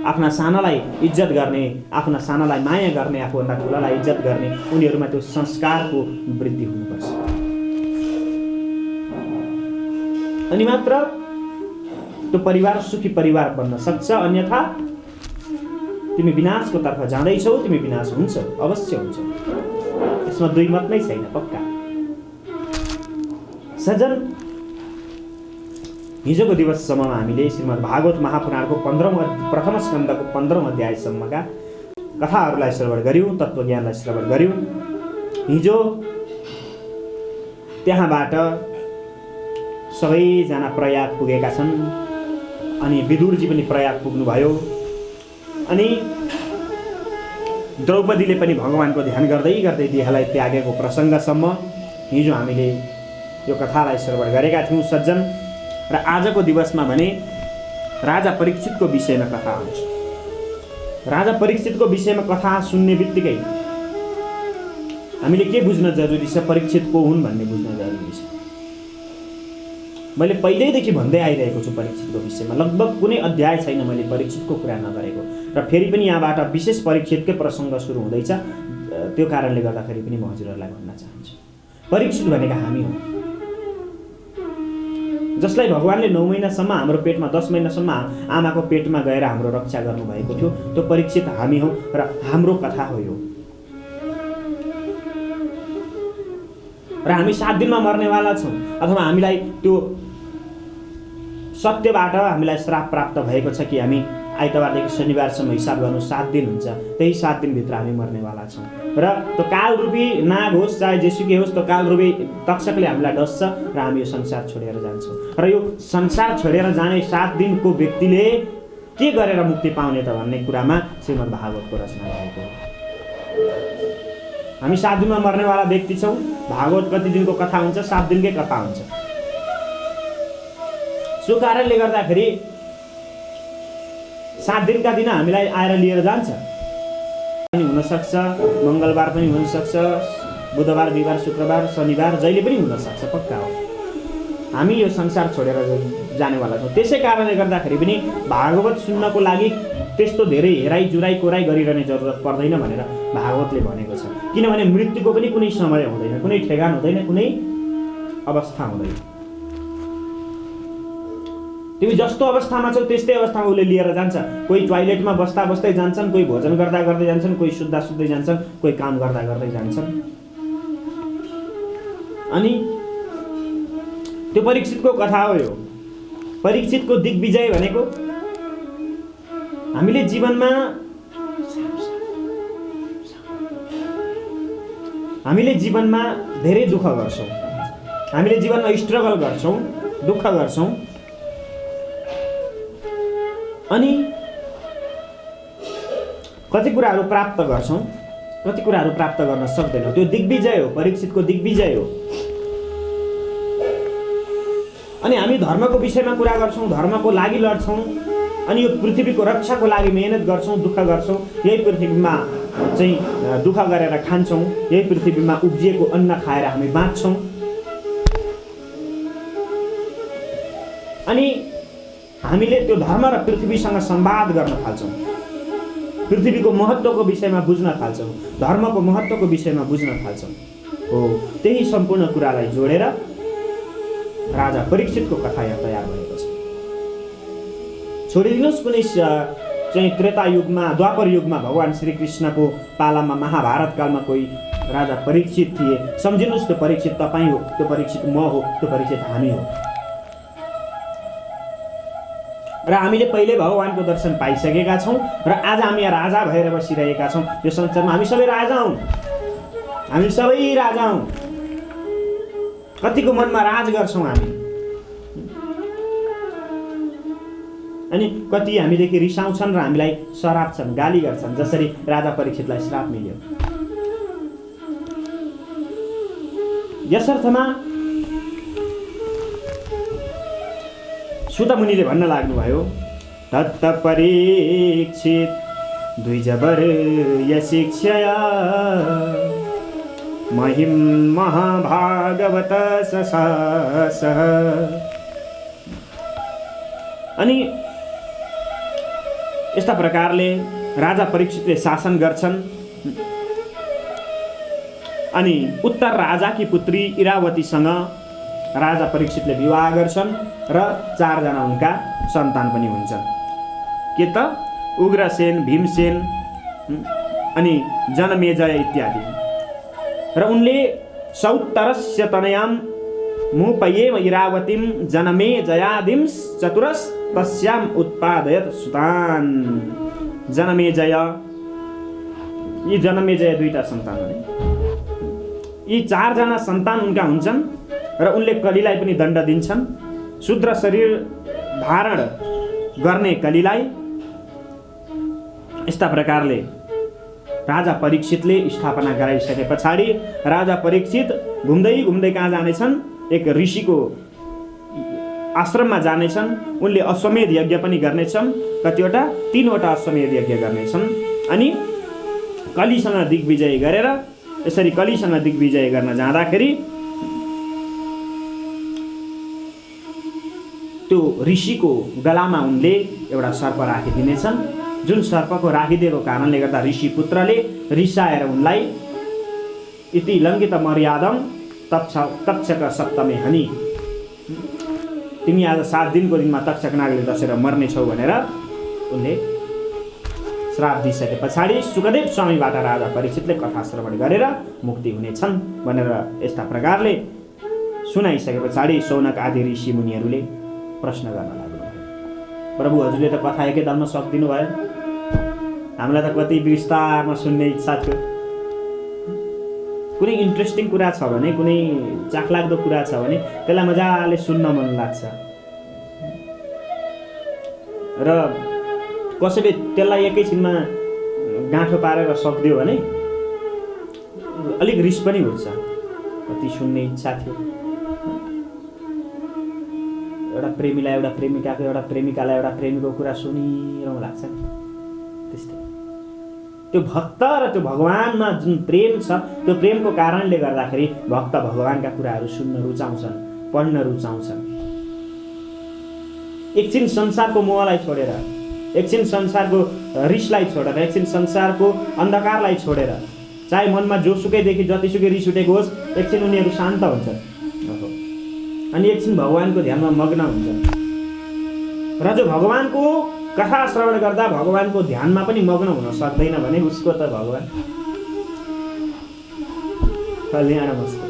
आफ्ना सानालाई इज्जत गर्ने, आफ्ना सानालाई माया गर्ने, आफूभन्दा ठुलालाई इज्जत गर्ने, उनीहरूमा त्यो संस्कारको वृद्धि हुनुपर्छ। अनि मात्र त्यो परिवार सुखी परिवार बन्न सक्छ। अन्यथा तिमी विनाशको तर्फ जाँदैछौ, तिमी विनाश हुन्छौ, अवश्य हुन्छौ। यसमा दुई मत नै छैन, पक्का। सजन, हिजोको दिवससम्ममा हामीले श्रीमद् भागवत महापुराणको प्रथम स्कन्धको 15औं अध्यायसम्मका कथाहरूलाई श्रवण गर्यौं, तत्त्वज्ञानलाई श्रवण गर्यौं। हिजो त्यहाँबाट सबैजना प्रयाग पुगेका छन्। अनि विदुरजी पनि प्रयाग पुग्नुभयो। अनि द्रौपदीले पनि भगवानको ध्यान गर्दै गर्दै देहलाई त्यागेको प्रसङ्गसम्म हिजो हामीले यो कथालाई श्रवण गरेका थियौँ सज्जन। र आजको दिवसमा भने राजा परीक्षितको विषयमा कथा आउँछ। राजा परीक्षितको विषयमा कथा सुन्ने बित्तिकै हामीले के बुझ्न जरुरी छ, परीक्षित को हुन् भन्ने बुझ्न जरुरी छ। मैले पहिल्यैदेखि भन्दै आइरहेको छु परीक्षितको विषयमा, लगभग कुनै अध्याय छैन मैले परीक्षितको कुरा नगरेको। र फेरि पनि यहाँबाट विशेष परीक्षितकै प्रसङ्ग सुरु हुँदैछ। त्यो कारणले गर्दाखेरि पनि म हजुरहरूलाई भन्न चाहन्छु, परीक्षित भनेका हामी हौँ, जसलाई भगवानले 9 महिनासम्म हाम्रो पेटमा, 10 महिनासम्म आमाको पेटमा गएर हाम्रो रक्षा गर्नुभएको थियो। त्यो परीक्षित हामी हौँ र हाम्रो कथा हो यो। र हामी 7 दिनमा मर्नेवाला छौँ, अथवा हामीलाई त्यो सत्यबाट हामीलाई श्राप प्राप्त भएको छ कि हामी आइतबारदेखि शनिबारसम्म हिसाब गर्नु 7 दिन हुन्छ, त्यही 7 दिनभित्र हामी मर्नेवाला छौँ। र त्यो कालरूपी नाग होस् चाहे जेसुकै होस्, त्यो कालरूपी तक्षकले हामीलाई डस्छ र हामी यो संसार छोडेर जान्छौँ। र यो संसार छोडेर जाने 7 दिनको व्यक्तिले के गरेर मुक्ति पाउने त भन्ने कुरामा श्रीमद् भागवतको रचना भएको हो। हामी 7 दिनमा मर्नेवाला व्यक्ति छौँ। भागवत कति दिनको कथा हुन्छ? 7 दिनकै कथा हुन्छ। सो कारणले गर्दाखेरि 7 दिनका दिन हामीलाई आएर लिएर जान्छ। पनि हुनसक्छ, मङ्गलबार पनि हुनसक्छ, बुधबार, बिहिबार, शुक्रबार, शनिबार, जहिले पनि हुनसक्छ, पक्का हो। हामी यो संसार छोडेर जानेवाला छौँ। त्यसै कारणले गर्दाखेरि पनि भागवत सुन्नको लागि त्यस्तो धेरै हेराइ जुराइ कोराइ गरिरहने जरुरत पर्दैन भनेर भागवतले भनेको छ। किनभने मृत्युको पनि कुनै समय हुँदैन, कुनै ठेगान हुँदैन, कुनै अवस्था हुँदैन। तिमी जस्तो अवस्थामा छौ त्यस्तै अवस्थामा उसले लिएर जान्छ। कोही टोयलेटमा बस्दा बस्दै जान्छन्, कोही भोजन गर्दा गर्दै जान्छन्, कोही सुत्दा सुत्दै जान्छन्, कोही काम गर्दा गर्दै जान्छन्। अनि त्यो परीक्षितको कथा हो यो। परीक्षितको दिग्विजय भनेको हामीले जीवनमा धेरै दुःख गर्छौँ, हामीले जीवनमा स्ट्रगल गर्छौँ, दुःख गर्छौँ। अनि कति कुराहरू प्राप्त गर्छौँ, कति कुराहरू प्राप्त गर्न सक्दैनौँ। त्यो दिग्विजय हो, परीक्षितको दिग्विजय हो। अनि हामी धर्मको विषयमा कुरा गर्छौँ, धर्मको लागि लड्छौँ, अनि यो पृथ्वीको रक्षाको लागि मेहनत गर्छौँ, दुःख गर्छौँ, यही पृथ्वीमा चाहिँ दुःख गरेर खान्छौँ, यही पृथ्वीमा उब्जिएको अन्न खाएर हामी बाँच्छौँ। अनि हामीले त्यो धर्म र पृथ्वीसँग संवाद गर्न थाल्छौँ, पृथ्वीको महत्त्वको विषयमा बुझ्न थाल्छौँ, धर्मको महत्त्वको विषयमा बुझ्न थाल्छौँ। हो त्यही सम्पूर्ण कुरालाई जोडेर राजा परीक्षितको कथा यहाँ तयार भएको छ। छोडिदिनुहोस् कुनै चाहिँ त्रेता युगमा, द्वापर युगमा भगवान श्रीकृष्णको पालामा महाभारत कालमा कोही राजा परीक्षित थिए, सम्झिनुहोस् त्यो परीक्षित तपाईँ हो, त्यो परीक्षित म हो, त्यो परीक्षित हामी हो। र हामीले पहिले भगवानको दर्शन पाइसकेका छौँ र आज हामी यहाँ राजा भएर बसिरहेका छौँ। यो संसारमा हामी सबै राजा हौँ, हामी सबै राजा हौँ। कतिको मनमा राज गर्छौँ हामी, अनि कति हामीदेखि रिसाउँछन् र हामीलाई सराप्छन्, गाली गर्छन्, जसरी राजा परीक्षितलाई श्राप मिल्यो। यसर्थमा सुत मुनिले भन्न लाग्नुभयो, तत्त परीक्षित द्विजवर यशिक्षया महिम महाभागवत ससासः। अनि यस्ता प्रकारले राजा परीक्षितले शासन गर्छन्। अनि उत्तर राजाकी पुत्री इरावतीसँग राजा परीक्षितले विवाह गर्छन् र 4 जना उनका सन्तान पनि हुन्छन्। के त उग्रसेन, भीमसेन अनि जनमेजय इत्यादि। र उनले सौत्तरस्य तनयां मुपयेम इरावतीं जनमेजयादिं चतुरस् तस्याम उत्पादयत सुतान। जनमेजय, यी जनमेजय 2टा सन्तान हुन्। यी 4 जना सन्तान उनका हुन्छन् र उनले कलीलाई पनि दण्ड दिन्छन्। शूद्र शरीर धारण गर्ने कलीलाई यस्ता प्रकारले राजा परीक्षितले स्थापना गराइसके पछाडि राजा परीक्षित घुम्दै घुम्दै कहाँ जानेछन्? एक ऋषिको आश्रममा जानेछन्। उनले अश्वमेध यज्ञ पनि गर्नेछन्। कतिवटा? 3वटा अश्वमेध यज्ञ गर्नेछन्। अनि कलीसँग दिग्विजय गरेर, यसरी कलीसँग दिग्विजय गर्न जाँदाखेरि त्यो ऋषिको गलामा उनले एउटा सर्प राखिदिनेछन्। जुन सर्पको राखिदिएको कारणले गर्दा ऋषि पुत्रले रिसाएर उनलाई इति लङ्घित मर्यादम तक्षक सप्तमे हनि, तिमी आज 7 दिनको दिनमा तक्षक नागले दसेर मर्नेछौ भनेर उनले श्राप दिइसके पछाडि सुखदेव स्वामीबाट राजा परीक्षितले कथा श्रवण गरेर मुक्ति हुनेछन् भनेर यस्ता प्रकारले सुनाइसके पछाडि शौनक आदि ऋषि मुनिहरूले प्रश्न गर्न लाग्नुभयो। प्रभु हजुरले त कथा एकै तालमा सक्दिनु भयो, हामीलाई त कति विस्तारमा सुन्ने इच्छा थियो। कुनै इन्ट्रेस्टिङ कुरा छ भने, कुनै चाखलाग्दो कुरा छ भने त्यसलाई मजाले सुन्न मन लाग्छ र कसैले त्यसलाई एकैछिनमा गाँठो पारेर सक्दियो भने अलिक रिस पनि हुन्छ। कति सुन्ने इच्छा थियो। एउटा प्रेमीलाई एउटा प्रेमिकाको, एउटा प्रेमिकालाई एउटा प्रेमीको कुरा सुनिरहनु लाग्छ नि, त्यस्तै। त्यो भक्त र त्यो भगवानमा जुन प्रेम छ, त्यो प्रेमको कारणले गर्दाखेरि भक्त भगवानका कुराहरू सुन्न रुचाउँछन्, पढ्न रुचाउँछन्। एकछिन संसारको मोहलाई छोडेर, एकछिन संसारको रिसलाई छोडेर, एकछिन संसारको अन्धकारलाई छोडेर, चाहे मनमा जोसुकैदेखि जतिसुकै रिस उठेको होस्, एकछिन उनीहरू शान्त हुन्छन् अनि एकछिन भगवानको ध्यानमा मग्न हुन्छन्। र जो भगवानको कथा श्रवण गर्दा भगवानको ध्यानमा पनि मग्न हुन सक्दैन भने उसको त भगवान कल्याण मस्तु।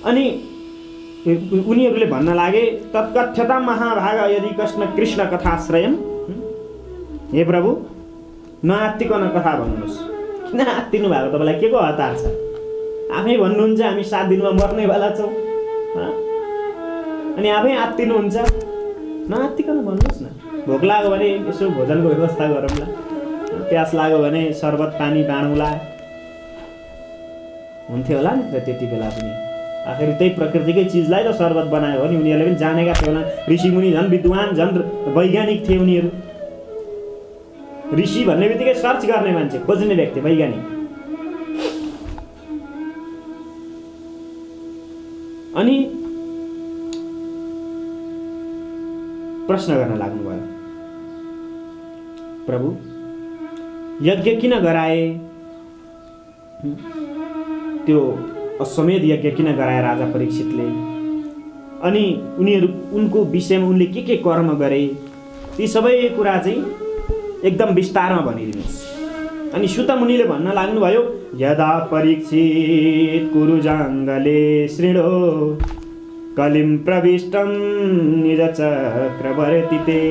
अनि उनीहरूले भन्न लागे, तत्कथ्यता महाभाग यदि कृष्ण कथाश्रयम। हे प्रभु, नआत्तिकन कथा भन्नुहोस्। किन आत्तिनु भएको? तपाईँलाई के को हतार छ? आफै भन्नुहुन्छ हामी 7 दिनमा मर्नेवाला छौँ, अनि आफै आत्तिनुहुन्छ। नआत्तिकन भन्नुहोस् न। भोक लाग्यो भने यसो भोजनको व्यवस्था गरौँला, प्यास लाग्यो भने शरबत पानी बाँडौँला, हुन्थ्यो होला नि त त्यति बेला पनि। आखिर त्यही प्रकृतिकै चिजलाई त शरबत बनायो हो नि। उनीहरूले पनि जानेका थिए होला। ऋषिमुनि झन् विद्वान, झन् वैज्ञानिक थिए उनीहरू। ऋषि भन्ने बित्तिकै सर्च गर्ने मान्छे, खोज्ने व्यक्ति, वैज्ञानिक। अनि प्रश्न गर्न लाग्नुभयो, प्रभु यज्ञ किन गराए? त्यो अश्वमेध यज्ञ किन गराए राजा परीक्षितले? अनि उनको विषयमा उनले के कर्म गरे? ती सबै कुरा चाहिँ एकदम विस्तारमा भनिदिनुहोस्। अनि सुत मुनिले भन्न लाग्नुभयो, यदा परीक्षित कुरुजाङ्गले शृणो कलिं प्रविष्टं निज चक्रवर्तिते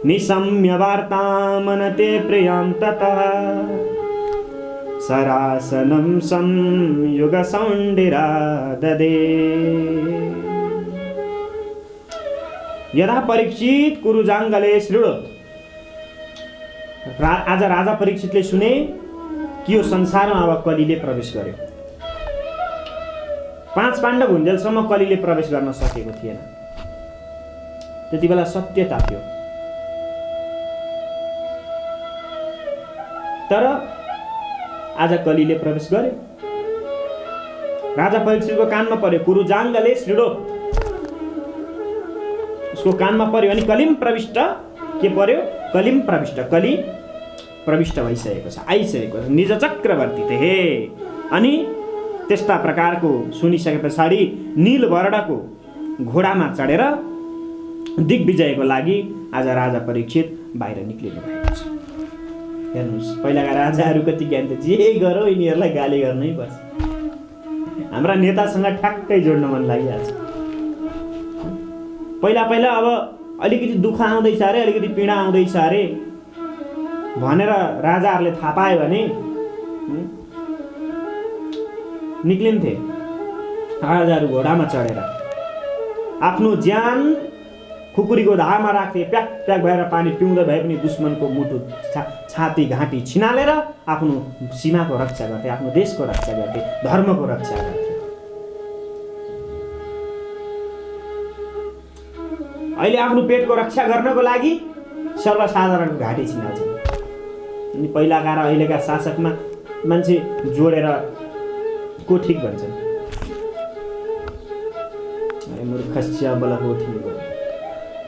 निशम्य वार्तां मनते प्रियं ततः सरासनं संयुगसौण्डिरा ददे। यदा परीक्षित कुरुजाङ्गले शृणोत्, आज राजा परीक्षितले सुने कि यो संसारमा अब कलीले प्रवेश गर्यो। 5 पाण्डव हुन्जेलसम्म कलीले प्रवेश गर्न सकेको थिएन। त्यति बेला सत्यता थियो। तर आज कलीले प्रवेश गर्यो। राजा परीक्षितको कानमा पर्यो, कुरुजाङ्गले शृणोत्, उसको कानमा पर्यो। अनि कलिम प्रविष्ट के पर्यो? कलिम प्रविष्ट, कली प्रविष्ट भइसकेको छ, आइसकेको छ। निज चक्रवर्ती ते हे। अनि त्यस्ता प्रकारको सुनिसके पछाडि नीलवर्णको घोडामा चढेर दिग्विजयको लागि आज राजा परीक्षित बाहिर निक्लिनु भएको छ। हेर्नुहोस्, पहिलाका राजाहरू कति ज्ञान त, जे गरौँ यिनीहरूलाई गाली गर्नै पर्छ। हाम्रा नेतासँग ठ्याक्कै जोड्न मन लागिहाल्छ। पहिला पहिला अब अलिकति दुःख आउँदैछ अरे, अलिकति पीडा आउँदैछ अरे भनेर राजाहरूले थाहा पायो भने निक्लिन्थे। राजाहरू घोडामा चढेर आफ्नो ज्यान खुकुरीको धारमा राख्थे, प्याक प्याक भएर पानी पिउँदै भए पनि दुश्मनको मुटु छाती घाँटी छिनालेर आफ्नो सीमाको रक्षा गर्थे, आफ्नो देशको रक्षा गर्थे, धर्मको रक्षा गर्थे। अहिले आफ्नो पेटको रक्षा गर्नको लागि सर्वसाधारणको घाँटी छिनाल्छ। अनि पहिलाका र अहिलेका शासकमा मान्छे जोडेर को ठिक भन्छन्? मूर्ख च्याबला हो ठिक।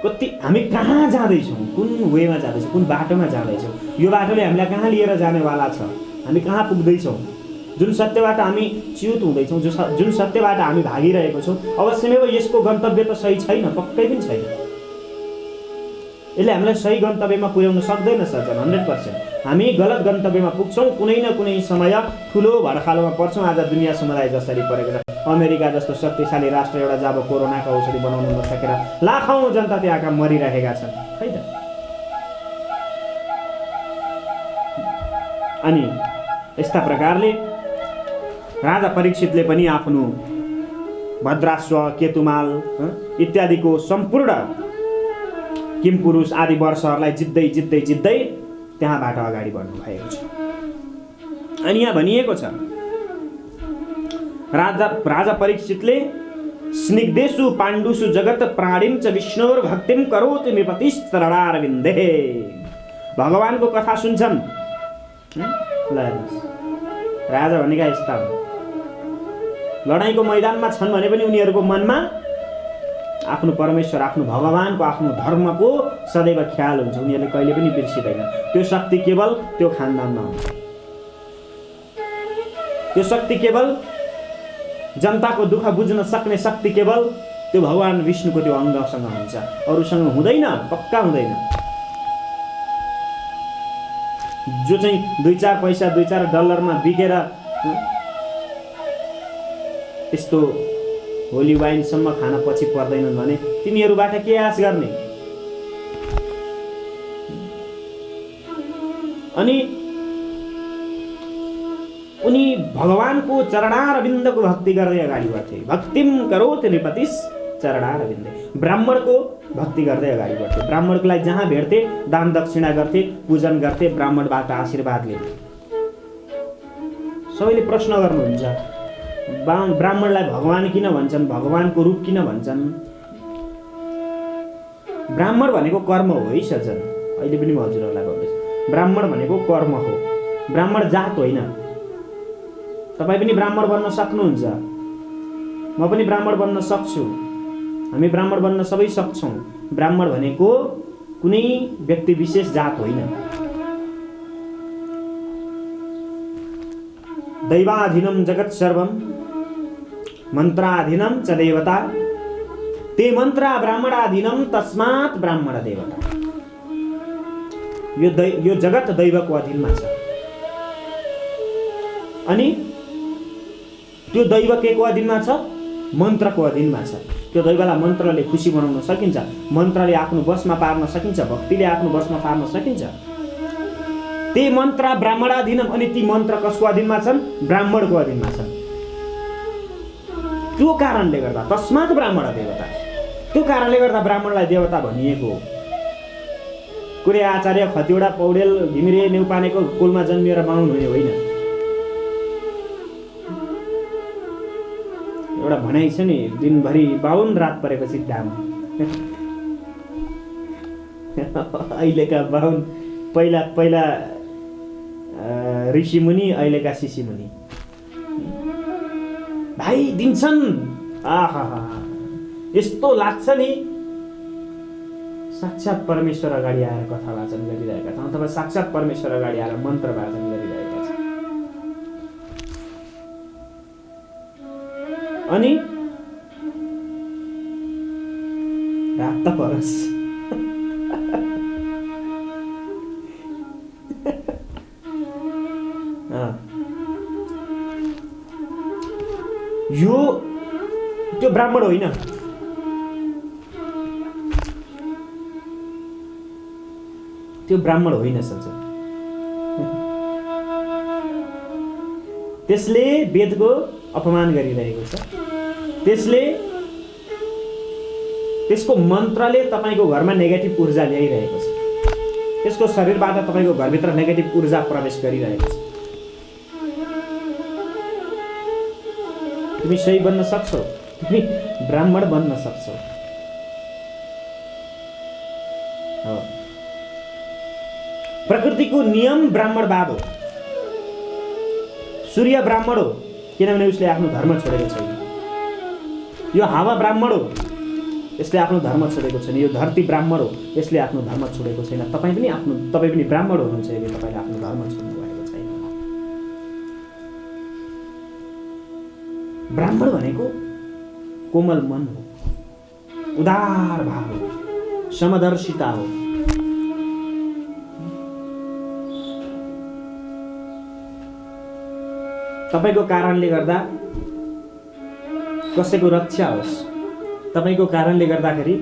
कति हामी कहाँ जाँदैछौँ, कुन वेमा जाँदैछौँ, कुन बाटोमा जाँदैछौँ? यो बाटोले हामीलाई कहाँ लिएर जानेवाला छ? हामी कहाँ पुग्दैछौँ? जुन सत्यबाट हामी च्युत हुँदैछौँ, जुन सत्यबाट हामी भागिरहेको छौँ, अवश्यमै यसको गन्तव्य त सही छैन, पक्कै पनि छैन। यसले हामीलाई सही गन्तव्यमा पुर्याउन सक्दैन सर, 100%। हामी गलत गन्तव्यमा पुग्छौँ, कुनै न कुनै समय ठुलो भडखालोमा पर्छौँ। आज दुनियाँ समुदाय जसरी परेको छ, अमेरिका जस्तो शक्तिशाली राष्ट्र एउटा जब कोरोनाको औषधि बनाउन नसकेर लाखौँ जनता त्यहाँका मरिरहेका छन्, है त। अनि यस्ता प्रकारले राजा परीक्षितले पनि आफ्नो भद्राश्व, केतुमाल इत्यादिको सम्पूर्ण किमपुरुष आदि वर्षहरूलाई जित्दै जित्दै जित्दै त्यहाँबाट अगाडि बढ्नु भएको छ। अनि यहाँ भनिएको छ, राजा परीक्षितले स्निग्धेषु पाण्डुषु जगत प्राणिं च विष्णोर भक्तिं करोति नृपतिश्चरणारविन्दे। भगवानको कथा सुन्छन्। राजा भनेका यस्ता हुन्। लडाईँको मैदानमा छन् भने पनि उनीहरूको मनमा आफ्नो परमेश्वर, आफ्नो भगवानको, आफ्नो धर्मको सदैव ख्याल हुन्छ। उनीहरूले कहिले पनि बिर्सिँदैन। त्यो शक्ति केवल त्यो खानदानमा हुन्छ। त्यो शक्ति केवल जनताको दुःख बुझ्न सक्ने शक्ति केवल त्यो भगवान विष्णुको त्यो अङ्गसँग हुन्छ, अरूसँग हुँदैन, पक्का हुँदैन। जो चाहिँ 2-4 पैसा 2-4 डलरमा बिकेर यस्तो होली वाइनसम्म खान पछि पर्दैनन् भने तिनीहरूबाट के आश गर्ने? अनि उनी भगवानको चरणारविन्दको भक्ति गर्दै अगाडि बढ्थे। भक्तिम करोति नृपतिस् चरणारविन्दे। ब्राह्मणको भक्ति गर्दै अगाडि बढ्थे। ब्राह्मणको लागि जहाँ भेट्थे दान दक्षिणा गर्थे, पूजन गर्थे, ब्राह्मणबाट आशीर्वाद लिथे। सबैले प्रश्न गर्नुहुन्छ, ब्राह्मणलाई भगवान किन भन्छन्, भगवानको रूप किन भन्छन्? ब्राह्मण भनेको कर्म हो है सज्जन। अहिले पनि म हजुरहरूलाई भन्दैछु, ब्राह्मण भनेको कर्म हो, ब्राह्मण जात होइन। तपाईँ पनि ब्राह्मण बन्न सक्नुहुन्छ, म पनि ब्राह्मण बन्न सक्छु, हामी ब्राह्मण बन्न सबै सक्छौँ। ब्राह्मण भनेको कुनै व्यक्ति विशेष जात होइन। दैवाधीनं जगत् सर्वं मन्त्राधीनं च देवता ते मन्त्रा ब्राह्मणाधीनं तस्मात् ब्राह्मण देवता। यो जगत दैवको अधीनमा छ, अनि त्यो दैव के को अधीनमा छ? मन्त्रको अधीनमा छ। त्यो दैवलाई मन्त्रले खुसी बनाउन सकिन्छ, मन्त्रले आफ्नो बसमा पार्न सकिन्छ, भक्तिले आफ्नो बसमा पार्न सकिन्छ। ते मन्त्र ब्राह्मणाधीनम, अनि ती मन्त्र कसको अधीनमा छन्? ब्राह्मणको अधीनमा छन्। त्यो कारणले गर्दा तस्मात् ब्राह्मण देवता, त्यो कारणले गर्दा ब्राह्मणलाई देवता भनिएको हो। कुनै आचार्य, खतिवडा, पौडेल, घिमिरे, नेउपानेको कुलमा जन्मिएर बाहुन हुने होइन। एउटा भनाइ छ नि, दिनभरि बाहुन, रात परेपछि डाम। अहिलेका बाहुन पहिला पहिला ऋषिमुनि, अहिलेका शिशिमुनि भाइ दिन्छन्। आहा, यस्तो लाग्छ नि साक्षात् परमेश्वर अगाडि आएर कथा वाचन गरिरहेका छन्, अथवा साक्षात् परमेश्वर अगाडि आएर मन्त्र वाचन गरिरहेका छन्। अनि रात त परोस्, यो त्यो ब्राह्मण होइन। त्यो ब्राह्मण होइन सज्जन। त्यसले वेदको अपमान गरिरहेको छ। त्यसको मन्त्रले तपाईँको घरमा नेगेटिभ ऊर्जा ल्याइरहेको छ। त्यसको शरीरबाट तपाईँको घरभित्र नेगेटिभ ऊर्जा प्रवेश गरिरहेको छ। तिमी सही बन्न सक्छौ, तिमी ब्राह्मण बन्न सक्छौ। प्रकृतिको नियम ब्राह्मणवाद हो। सूर्य ब्राह्मण हो, किनभने उसले आफ्नो धर्म छोडेको छैन। यो हावा ब्राह्मण हो, यसले आफ्नो धर्म छोडेको छैन। यो धरती ब्राह्मण हो, यसले आफ्नो धर्म छोडेको छैन। तपाईँ पनि ब्राह्मण हुनुहुन्छ, यदि तपाईँले आफ्नो धर्म छोड्नु भएको छैन। ब्राह्मण भनेको कोमल मन हो, उदार भाव हो, समदर्शिता हो। तपाईको कारणले गर्दा कसैको रक्षा होस्, तपाईको कारणले गर्दाखेरि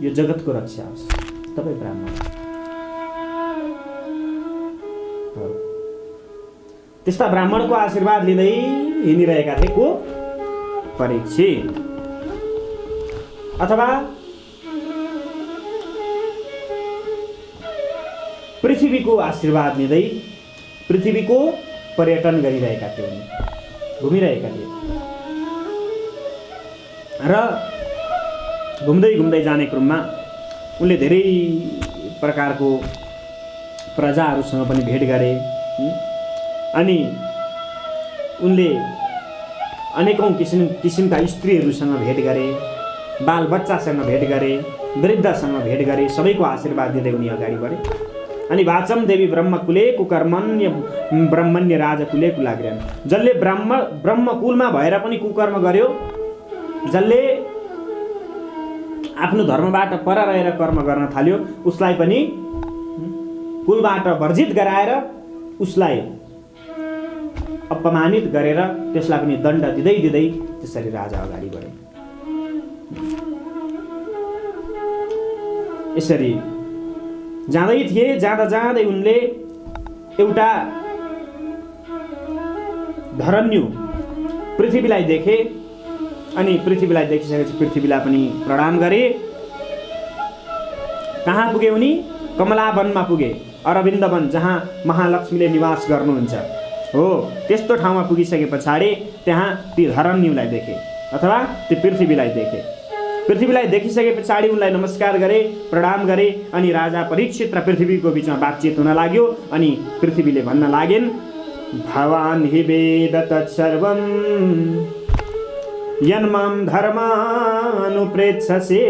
यो जगतको रक्षा होस्, तपाई ब्राह्मण हो। त्यस्ता ब्राह्मणको आशीर्वाद लिँदै हिँडिरहेका थिए को? परीक्षित। अथवा पृथ्वीको आशीर्वाद लिँदै पृथ्वीको पर्यटन गरिरहेका थिए, उनी घुमिरहेका थिए। र घुम्दै घुम्दै जाने क्रममा उनले धेरै प्रकारको प्रजाहरूसँग पनि भेट गरे। अनि उनले अनेकौं किसिमका स्त्रीहरूसँग भेट गरे, बालबच्चासँग भेट गरे, वृद्धसँग भेट गरे। सबैको आशीर्वाद दिँदै उनी अगाडि बढे। अनि वाचम देवी ब्रह्मकुले कुकर्मण्य ब्रह्मण्य राजकुले कुलाग्र्यान। जसले ब्रह्मकुलमा भएर पनि कुकर्म गर्यो, जसले आफ्नो धर्मबाट पर रहेर कर्म गर्न थाल्यो, उसलाई पनि कुलबाट वर्जित गराएर उसलाई अपमानित गरेर त्यसलाई पनि दण्ड दिँदै दिँदै त्यसरी राजा अगाडि बढे। यसरी जाँदै थिए। जाँदा जाँदै उनले एउटा धरन्यु पृथ्वीलाई देखे। अनि पृथ्वीलाई देखिसकेपछि पृथ्वीलाई पनि प्रणाम गरे। कहाँ पुगे उनी? कमला वनमा पुगे, अरविन्द वन जहाँ महालक्ष्मीले निवास गर्नुहुन्छ हो त्यस्तो ठाउँमा पुगिसके पछाडि त्यहाँ ती धरण्युलाई देखे अथवा ती पृथ्वीलाई देखे। पृथ्वीलाई देखिसके पछाडि उनलाई नमस्कार गरे, प्रणाम गरे अनि राजा परीक्षित र पृथ्वीको बिचमा बातचित हुन लाग्यो। अनि पृथ्वीले भन्न लागेन्, भवान् हि वेद तत्सर्वं यन्मां धर्मानुप्रेक्षसे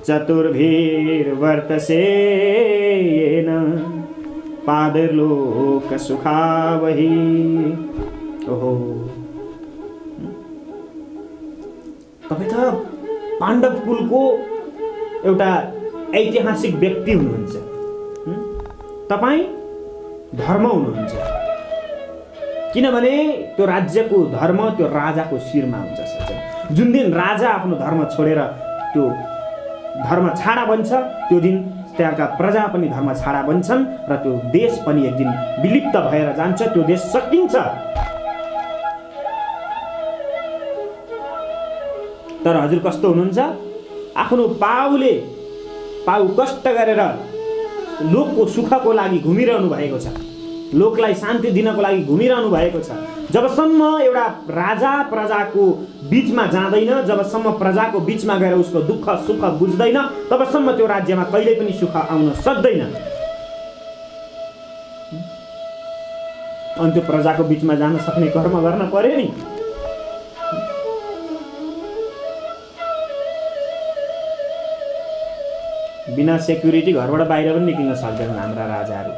चतुर्भिर्वर्तसे येन पादलोक सुखावहि। ओहो, तपाईँ त पाण्डव कुलको एउटा ऐतिहासिक व्यक्ति हुनुहुन्छ, तपाईँ धर्म हुनुहुन्छ, किनभने त्यो राज्यको धर्म त्यो राजाको शिरमा हुन्छ। सच्चै जुन दिन राजा आफ्नो धर्म छोडेर त्यो धर्म छाडा बन्छ त्यो दिन त्यहाँका प्रजा पनि धर्म छाडा बन्छन् र त्यो देश पनि एक दिन विलुप्त भएर जान्छ, त्यो देश सकिन्छ। तर हजुर कस्तो हुनुहुन्छ, आफ्नो पाउ कष्ट गरेर लोकको सुखको लागि घुमिरहनु भएको छ, लोकलाई शान्ति दिनको लागि घुमिरहनु भएको छ। जबसम्म एउटा राजा प्रजाको बीचमा जाँदैन, जबसम्म प्रजाको बीचमा गएर उसको दुःख सुख बुझ्दैन, तबसम्म त्यो राज्यमा कहिल्यै पनि सुख आउन सक्दैन। अनि त्यो प्रजाको बीचमा जान सक्ने कर्म गर्न पर्यो नि। बिना सेक्युरिटी घरबाट बाहिर पनि निक्लिन सक्दैनन् हाम्रा राजाहरू।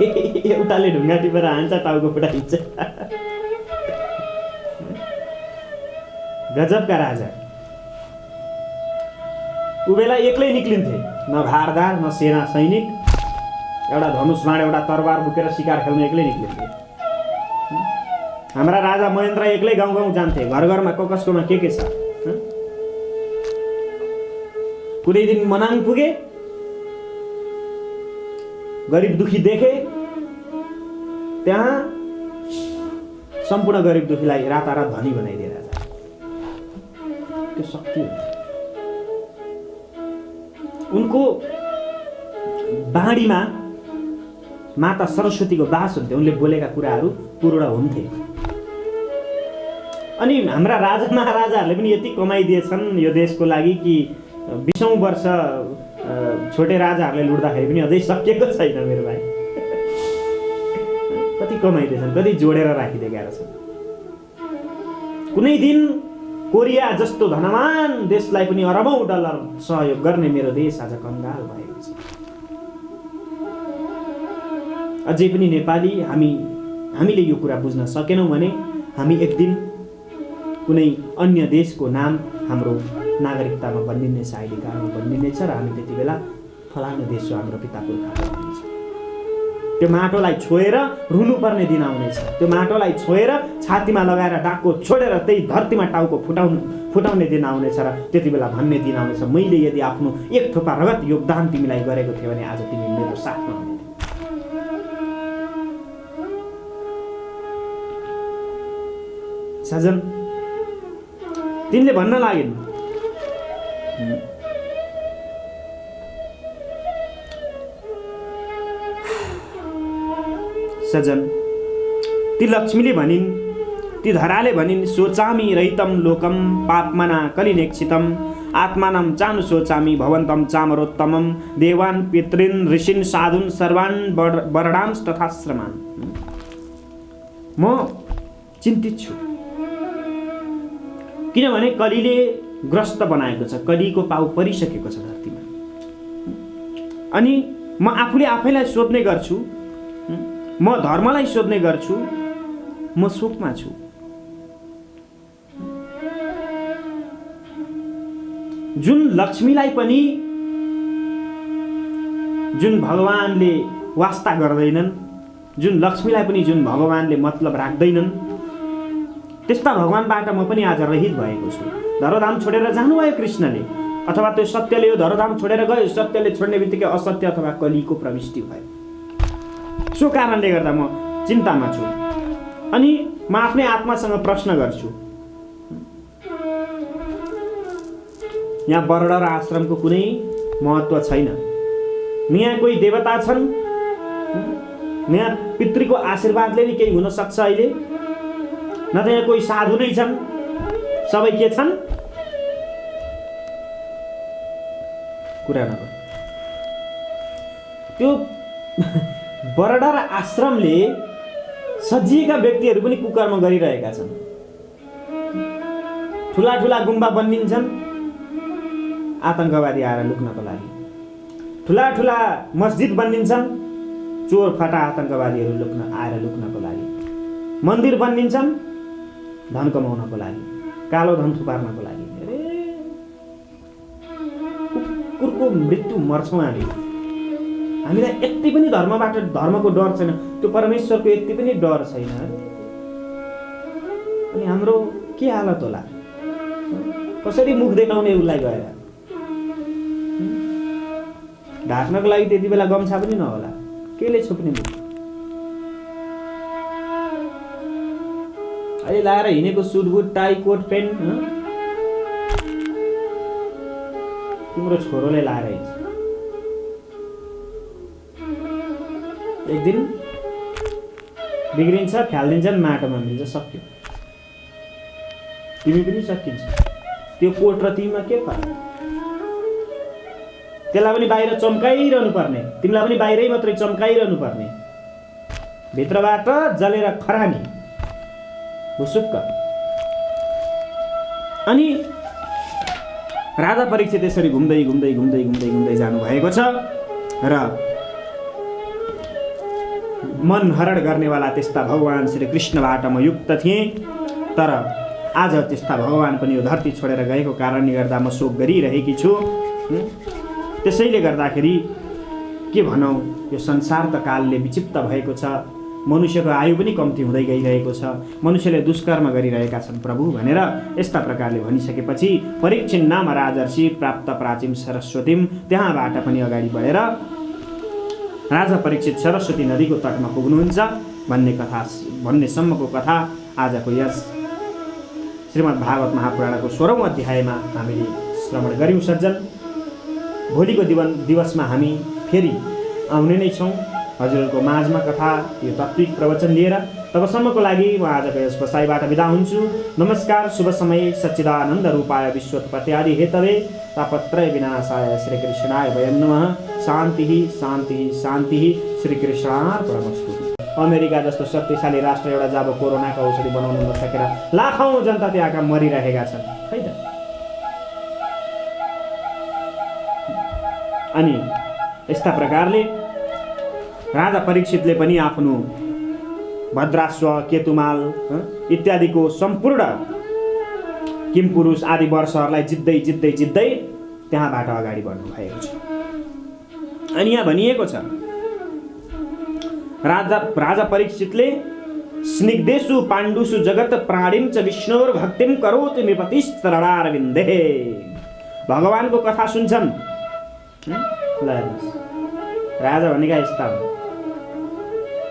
एउटाले ढुङ्गा टिपेर हान्छ, टाउको फुटाइन्छ। गजबका राजा। ऊ बेला एक्लै निक्लिन्थे, न भारदार न सेना सैनिक, एउटा धनुष बाण एउटा तरबार बोकेर शिकार खेल्न एक्लै निक्लिन्थे। हाम्रा राजा महेन्द्र एक्लै गाउँ गाउँ जान्थे, घर घरमा कसकोमा के छ। कुनै दिन मनाङ पुगे, गरिब दुखी देखे, त्यहाँ सम्पूर्ण गरिब दुखीलाई रातारात धनी बनाइदिए राजा। त्यो शक्ति हो। उनको बाणीमा माता सरस्वतीको बास हुन्थ्यो, उनले बोलेका कुराहरू पूर्ण हुन्थे। अनि हाम्रा राजा महाराजाहरूले पनि यति कमाइदिएछन् यो देशको लागि कि 20औं वर्ष छोटे राजाहरूले लुट्दाखेरि पनि अझै सकिएको छैन। मेरो भाइ कति कमाइदिएछन्, कति जोडेर राखिदिएका रहेछन्। कुनै दिन कोरिया जस्तो धनवान देशलाई पनि अरबौं डलर सहयोग गर्ने मेरो देश आज कङ्गाल भएको छ। अझै पनि नेपाली हामीले यो कुरा बुझ्न सकेनौँ भने हामी एक दिन कुनै अन्य देशको नाम हाम्रो नागरिकतामा बनिनेछ, आइडी कार्डमा बनिनेछ र हामी त्यति बेला फलानु देश हो हाम्रो पिता पुर्खाको भनिन्छ। त्यो माटोलाई छोएर रुनुपर्ने दिन आउनेछ। त्यो माटोलाई छोएर छातीमा लगाएर डाको छोडेर त्यही धरतीमा टाउको फुटाउने दिन आउनेछ र त्यति बेला भन्ने दिन आउनेछ, मैले यदि आफ्नो एक थोपा रगत योगदान तिमीलाई गरेको थिएँ भने आज तिमी मेरो साथमा हुने। सजन तिनले भन्न लागिन्, सजन ती लक्ष्मीले भनिन्, ती धराले भनिन्, सोचामी रहितम लोकम पापमना कलिनेक्षितम आत्मानं चानु सोचामी भवन्तं चामरोत्तमं देवान् पितॄन् ऋषीन् साधून् सर्वान् वर्णांस् तथाश्रमान्। म चिन्तित छु, किनभने कलीले ग्रस्त बनाएको छ, कलीको पाउ परिसकेको छ धरतीमा। अनि म आफूले आफैलाई सोध्ने गर्छु, म धर्मलाई सोध्ने गर्छु, म शोकमा छु। जुन लक्ष्मीलाई पनि जुन भगवानले वास्ता गर्दैनन्, जुन लक्ष्मीलाई पनि जुन भगवानले मतलब राख्दैनन्, त्यस्ता भगवानबाट म पनि आज रहित भएको छु। धरोधाम छोडेर जानुभयो कृष्णले, अथवा त्यो सत्यले यो धरोधाम छोडेर गयो, सत्यले छोड्ने बित्तिकै असत्य अथवा कलीको प्रविष्टि भयो। सो कारणले गर्दा म चिन्तामा छु। अनि म आफ्नै आत्मासँग प्रश्न गर्छु, यहाँ बरडर आश्रमको कुनै महत्त्व छैन। न यहाँ कोही देवता छन्, न यहाँ पितृको आशीर्वादले नै केही हुन सक्छ अहिले, न त यहाँ कोही साधु नै छन्। सबै के छन्? कुरा नगर। त्यो बरडा र आश्रमले सजिएका व्यक्तिहरू पनि कुकर्म गरिरहेका छन्। ठुला ठुला गुम्बा बनिन्छन् आतंकवादी आएर लुक्नको लागि, ठुला ठुला मस्जिद बनिन्छन् चोर फटा आतंकवादीहरू आएर लुक्नको लागि, मन्दिर बनिन्छन् धन कमाउनको लागि, कालो धन थुपार्नको लागि। अरे कुकुरको मृत्यु मर्छौँ हामीलाई यति पनि धर्मबाट, धर्मको डर छैन, त्यो परमेश्वरको यति पनि डर छैन। अनि हाम्रो के हालत होला? कसरी मुख देखाउने उसलाई गएर? ढाक्नको लागि त्यति बेला गम्छा पनि नहोला, केले छोप्ने मुख? अहिले लाएर हिँडेको suit boot tie coat pant तिम्रो छोरोले लाएर हिँड्छ। एक दिन बिग्रिन्छ, फ्यालिदिन्छन्, माटोमा मिल्छ, सक्यो। तिमी पनि सकिन्छ। त्यो कोट र तिमीमा के फरक? त्यसलाई पनि बाहिर चम्काइरहनु पर्ने, तिमीलाई पनि बाहिरै मात्रै चम्काइरहनु पर्ने, भित्रबाट जलेर खरानी भुसुक्क। अनि राजा परीक्षित त्यसरी घुम्दै घुम्दै घुम्दै घुम्दै घुम्दै जानुभएको छ र मन हरण गर्नेवाला त्यस्ता भगवान श्री कृष्णबाट म युक्त थिएँ, तर आज त्यस्ता भगवान पनि यो धरती छोडेर गएको कारणले गर्दा म शोक गरिरहेकी छु। त्यसैले गर्दाखेरि के भनौँ, यो संसार त कालले विचित्र भएको छ, मनुष्यको आयु पनि कम्ती हुँदै गइरहेको छ, मनुष्यले दुष्कर्म गरिरहेका छन् प्रभु भनेर यस्ता प्रकारले भनिसकेपछि परीक्षित नाम राजर्षि प्राप्त प्राचीन सरस्वतीम, त्यहाँबाट पनि अगाडि बढेर राजा परीक्षित सरस्वती नदीको तटमा पुग्नुहुन्छ भन्ने सम्मको कथा आजको यस श्रीमद् भागवत महापुराणको 16औं अध्यायमा हामीले श्रवण गर्यौं सज्जन। भोलिको दिवसमा हामी फेरि आउने नै छौँ हजुरहरूको माझमा कथा, यो तात्विक प्रवचन लिएर। तबसम्मको लागि म आजको यस बसाइबाट बिदा हुन्छु। नमस्कार, शुभ समय, सच्चिदानन्द रूपाय विश्वोत्पत्त्यादि हेतवे तापत्रय विनाशाय श्रीकृष्णाय वयं नमः। शान्ति शान्ति शान्ति, श्रीकृष्णार्पणमस्तु। अमेरिका जस्तो शक्तिशाली राष्ट्र एउटा जब कोरोनाको औषधि बनाउन नसकेर लाखौँ जनता त्यहाँका मरिरहेका छन्, है त? अनि यस्ता प्रकारले राजा परीक्षितले पनि आफ्नो भद्राश्व, केतुमाल इत्यादिको सम्पूर्ण किमपुरुष आदि वर्षहरूलाई जित्दै जित्दै जित्दै त्यहाँबाट अगाडि बढ्नु भएको छ। अनि यहाँ भनिएको छ, राजा परीक्षितले स्निग्धेषु पाण्डुषु जगत प्राणिं च विष्णोर भक्तिं करोति नृपतिश्चरणारविन्दे। भगवानको कथा सुन्छन्। राजा भनेका यस्ता हुन्,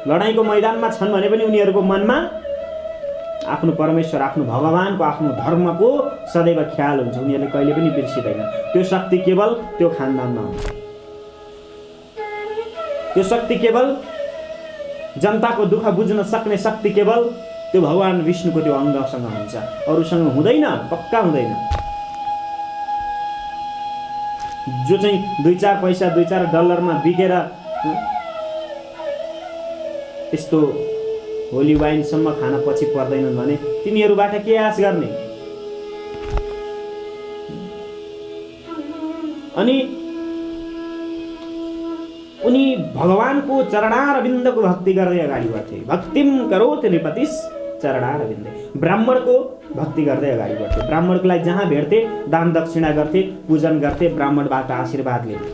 लडाईँको मैदानमा छन् भने पनि उनीहरूको मनमा आफ्नो परमेश्वर, आफ्नो भगवानको, आफ्नो धर्मको सदैव ख्याल हुन्छ। उनीहरूले कहिले पनि बिर्सिँदैन। त्यो शक्ति केवल त्यो खानदानमा हुन्छ। त्यो शक्ति केवल जनताको दुःख बुझ्न सक्ने शक्ति केवल त्यो भगवान विष्णुको त्यो अङ्गसँग हुन्छ, अरूसँग हुँदैन, पक्का हुँदैन। जो चाहिँ 2-4 पैसा 2-4 डलरमा बिकेर यस्तो होली वाइनसम्म खान पछि पर्दैनन् भने तिनीहरूबाट के आश गर्ने? अनि उनी भगवानको चरणारविन्दको भक्ति गर्दै अगाडि बढ्थे। भक्तिम करोति नृपतिस् चरणारविन्दे। ब्राह्मणको भक्ति गर्दै अगाडि बढ्थे। ब्राह्मणको लागि जहाँ भेट्थे दान दक्षिणा गर्थे, पूजन गर्थे, ब्राह्मणबाट आशीर्वाद लिथे।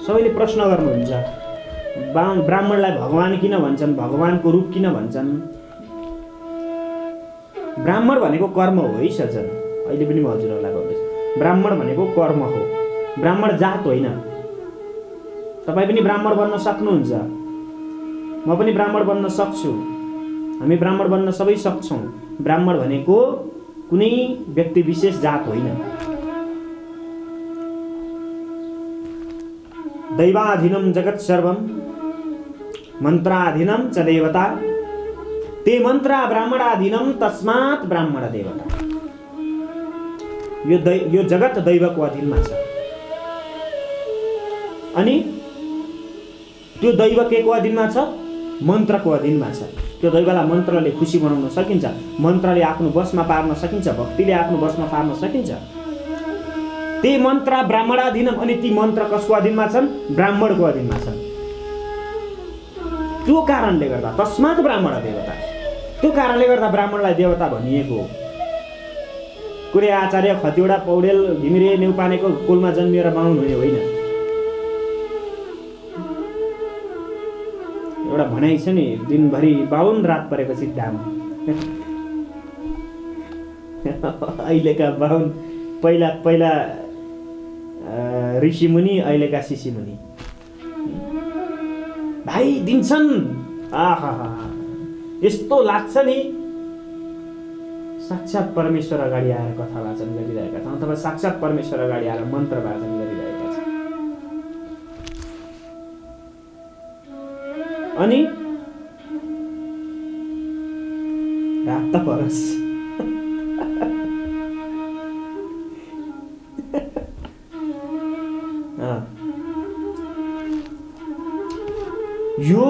सबैले प्रश्न गर्नुहुन्छ, ब्राह्मणलाई भगवान किन भन्छन्, भगवानको रूप किन भन्छन्? ब्राह्मण भनेको कर्म हो है सज्जन। अहिले पनि म हजुरहरूलाई भन्दैछु, ब्राह्मण भनेको कर्म हो, ब्राह्मण जात होइन। तपाईँ पनि ब्राह्मण बन्न सक्नुहुन्छ, म पनि ब्राह्मण बन्न सक्छु, हामी ब्राह्मण बन्न सबै सक्छौँ। ब्राह्मण भनेको कुनै व्यक्ति विशेष जात होइन। दैवाधीनं जगत् सर्वं मन्त्राधीनं च देवता ते मन्त्रा ब्राह्मणाधीनं तस्मात् ब्राह्मण देवता। यो जगत दैवको अधीनमा छ अनि त्यो दैव के को अधीनमा छ? मन्त्रको अधीनमा छ। त्यो दैवलाई मन्त्रले खुसी बनाउन सकिन्छ, मन्त्रले आफ्नो बसमा पार्न सकिन्छ, भक्तिले आफ्नो बसमा पार्न सकिन्छ। ते मन्त्र ब्राह्मणाधीनम, अनि ती मन्त्र कसको अधीनमा छन्? ब्राह्मणको अधीनमा छन्। त्यो कारणले गर्दा तस्मात् ब्राह्मण देवता, त्यो कारणले गर्दा ब्राह्मणलाई देवता भनिएको हो। कुनै आचार्य खतिवडा पौडेल घिमिरे नेउपानेको कुलमा जन्मिएर बाहुन हुने होइन। एउटा भनाइ छ नि, दिनभरि बाहुन रात परेपछि डाम। अहिलेका बाहुन पहिला पहिला ऋषिमुनि, अहिलेका शिशिमुनि भाइ दिन्छन्। आहा, यस्तो लाग्छ नि साक्षात् परमेश्वर अगाडि आएर कथा वाचन गरिरहेका छन् अथवा साक्षात् परमेश्वर अगाडि आएर मन्त्र वाचन गरिरहेका छन्। अनि रात त परोस्। यो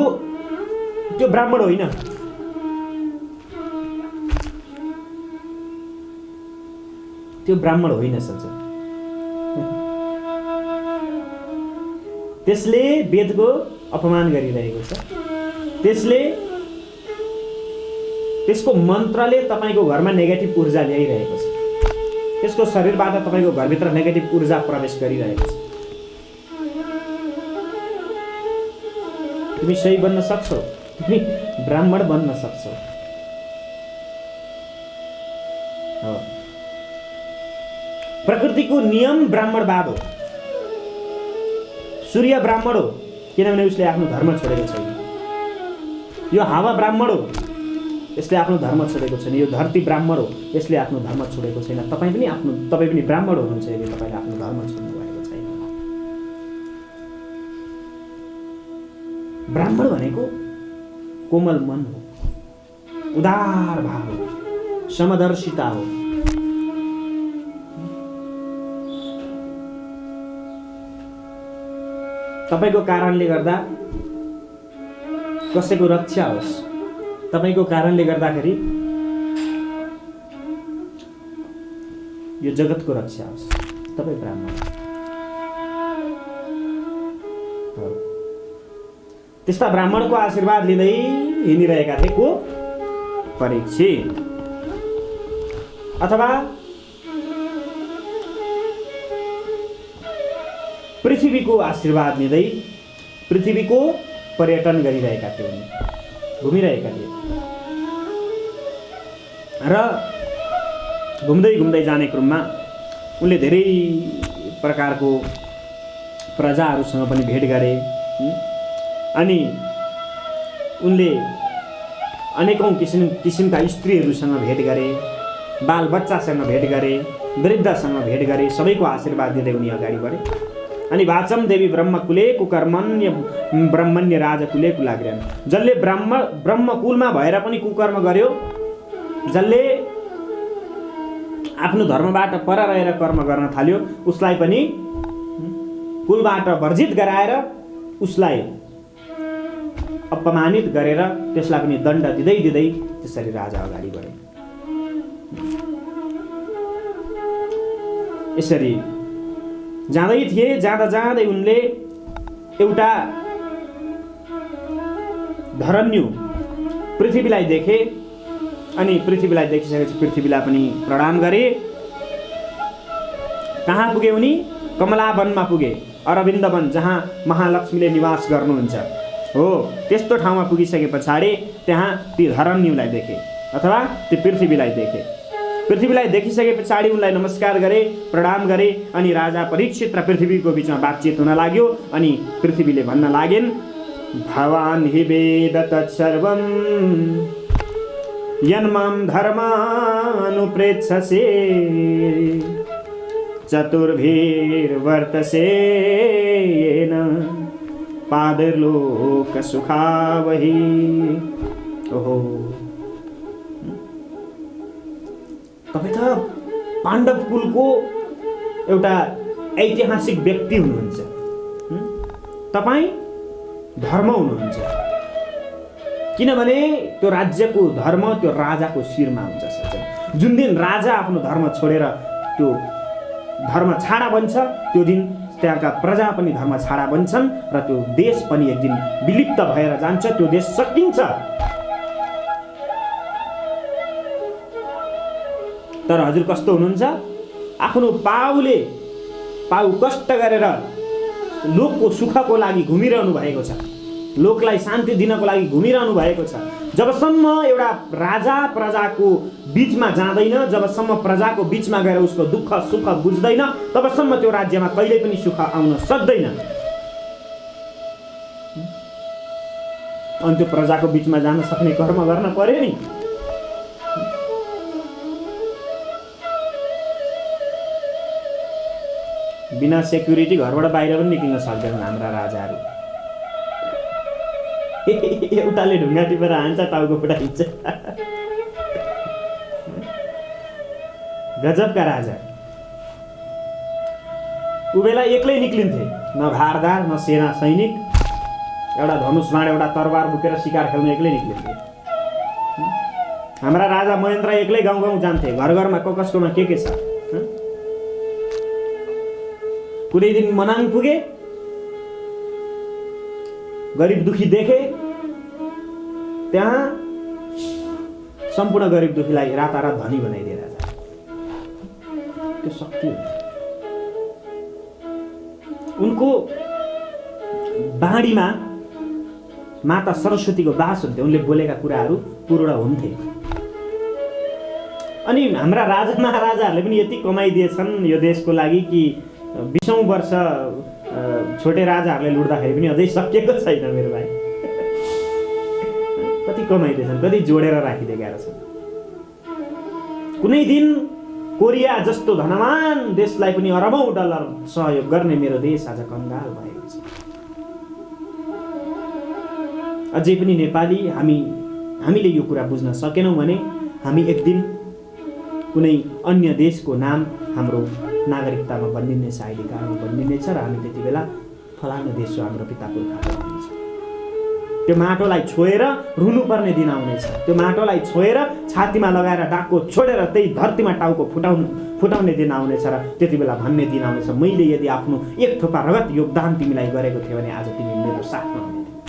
त्यो ब्राह्मण होइन, त्यो ब्राह्मण होइन सज्जन। त्यसले वेदको अपमान गरिरहेको छ। त्यसको मन्त्रले तपाईको घरमा नेगेटिभ ऊर्जा ल्याइरहेको छ। त्यसको शरीरबाट तपाईको घरभित्र नेगेटिभ ऊर्जा प्रवेश गरिरहेको छ। तिमी सही बन्न सक्छौ, तिमी ब्राह्मण बन्न सक्छौ। हो, प्रकृतिको नियम ब्राह्मणवाद हो। सूर्य ब्राह्मण हो किनभने उसले आफ्नो धर्म छोडेको छैन। यो हावा ब्राह्मण हो, यसले आफ्नो धर्म छोडेको छैन। यो धरती ब्राह्मण हो, यसले आफ्नो धर्म छोडेको छैन। तपाईँ पनि ब्राह्मण हुनुहुन्छ यदि तपाईँले आफ्नो धर्म छोड्नु भएको छैन। ब्राह्मण भनेको कोमल मन हो, उदार भाव हो, समदर्शिता हो। तपाईको कारणले गर्दा कसैको रक्षा होस्, तपाईको कारणले गर्दाखेरि यो जगतको रक्षा होस्, तपाई ब्राह्मण हो। त्यस्ता ब्राह्मणको आशीर्वाद लिँदै हिँडिरहेका थिए को? परीक्षित। अथवा पृथ्वीको आशीर्वाद लिँदै पृथ्वीको पर्यटन गरिरहेका थिए, उनी घुमिरहेका थिए। र घुम्दै घुम्दै जाने क्रममा उनले धेरै प्रकारको प्रजाहरूसँग पनि भेट गरे। अनि उनले अनेकौं किसिमका स्त्रीहरूसँग भेट गरे, बालबच्चासँग भेट गरे, वृद्धसँग भेट गरे। सबैको आशीर्वाद दिँदै उनी अगाडि बढे। अनि वाचम देवी ब्रह्मकुले कुकर्मण्य ब्रह्मण्य राजकुले कुलाग्र्यान। जसले ब्रह्मकुलमा भएर पनि कुकर्म गर्यो, जसले आफ्नो धर्मबाट पर रहेर कर्म गर्न थाल्यो, उसलाई पनि कुलबाट वर्जित गराएर उसलाई अपमानित गरेर त्यसलाई पनि दण्ड दिँदै दिँदै त्यसरी राजा अगाडि बढे। यसरी जाँदै थिए। जाँदा जाँदै उनले एउटा धरन्यु पृथ्वीलाई देखे। अनि पृथ्वीलाई देखिसकेपछि पृथ्वीलाई पनि प्रणाम गरे। कहाँ पुगे उनी? कमला वनमा पुगे, अरविन्द वन, जहाँ महालक्ष्मीले निवास गर्नुहुन्छ हो। त्यस्तो ठाउँमा पुगिसके पछाडि त्यहाँ ती धरन्युलाई देखे अथवा ती पृथ्वीलाई देखे। पृथ्वीलाई देखिसके पछाडि उनलाई नमस्कार गरे, प्रणाम गरे। अनि राजा परीक्षित र पृथ्वीको बीचमा बातचित हुन लाग्यो। अनि पृथ्वीले भन्न लागेन्, भवान् हि वेद तत्सर्वं यन्मां धर्मानुप्रेक्षसे चतुर्भिर्वर्तसे येन पादैर्लोक सुखावहि। ओहो, तपाईँ त पाण्डव कुलको एउटा ऐतिहासिक व्यक्ति हुनुहुन्छ। तपाईँ धर्म हुनुहुन्छ, किनभने त्यो राज्यको धर्म त्यो राजाको शिरमा हुन्छ सज्जन। जुन दिन राजा आफ्नो धर्म छोडेर त्यो धर्म छाडा बन्छ, त्यो दिन त्यहाँका प्रजा पनि धर्म छाडा बन्छन् र त्यो देश पनि एक दिन विलुप्त भएर जान्छ, त्यो देश सकिन्छ। तर हजुर कस्तो हुनुहुन्छ, आफ्नो पाउ कष्ट गरेर लोकको सुखको लागि घुमिरहनु भएको छ, लोकलाई शान्ति दिनको लागि घुमिरहनु भएको छ। जबसम्म एउटा राजा प्रजाको बीचमा जाँदैन, जबसम्म प्रजाको बीचमा गएर उसको दुःख सुख बुझ्दैन, तबसम्म त्यो राज्यमा कहिल्यै पनि सुख आउन सक्दैन। अनि त्यो प्रजाको बीचमा जान सक्ने कर्म गर्न पर्यो नि। बिना सेक्युरिटी घरबाट बाहिर पनि निक्लिन सक्दैनन् हाम्रा राजाहरू। एउटाले ढुङ्गा टिपेर हान्छ, टाउको फुटाइन्छ। गजबका राजा। ऊ बेला एक्लै निक्लिन्थे, न भारदार न सेना सैनिक, एउटा धनुष बाण एउटा तरबार बोकेर शिकार खेल्न एक्लै निक्लिन्थे। हाम्रा राजा महेन्द्र एक्लै गाउँ गाउँ जान्थे, घर घरमा कसकोमा के छ। कुनै दिन मनाङ पुगे, गरिब दुखी देखे, त्यहाँ सम्पूर्ण गरिब दुखीलाई रातारात धनी बनाइदिए राजा। त्यो शक्ति हो। उनको बाणीमा माता सरस्वतीको बास हुन्थ्यो, उनले बोलेका कुराहरू पूर्ण हुन्थे। अनि हाम्रा राजा महाराजाहरूले पनि यति कमाइदिएछन् यो देशको लागि कि 20औं वर्ष छोटे राजाहरूले लुट्दाखेरि पनि अझै सकिएको छैन। मेरो भाइ कति कमाइदिएछन्, कति जोडेर राखिदिएका रहेछन्। कुनै दिन कोरिया जस्तो धनवान देशलाई पनि अरबौं डलर सहयोग गर्ने मेरो देश आज कङ्गाल भएको छ। अझै पनि नेपाली हामीले यो कुरा बुझ्न सकेनौँ भने हामी एक दिन कुनै अन्य देशको नाम हाम्रो नागरिकतामा बनिनेछ, आइडेन्टिटीमा बनिनेछ र हामी त्यति बेला फलानु देश हो हाम्रो पिता पुर्खाको भनिन्छ। त्यो माटोलाई छोएर रुनुपर्ने दिन आउनेछ। त्यो माटोलाई छोएर छातीमा लगाएर डाको छोडेर त्यही धरतीमा टाउको फुटाउने दिन आउनेछ र त्यति बेला भन्ने दिन आउनेछ, मैले यदि आफ्नो एक थोपा रगत योगदान तिमीलाई गरेको थिएँ भने आज तिमी मेरो साथमा हुने थियौ।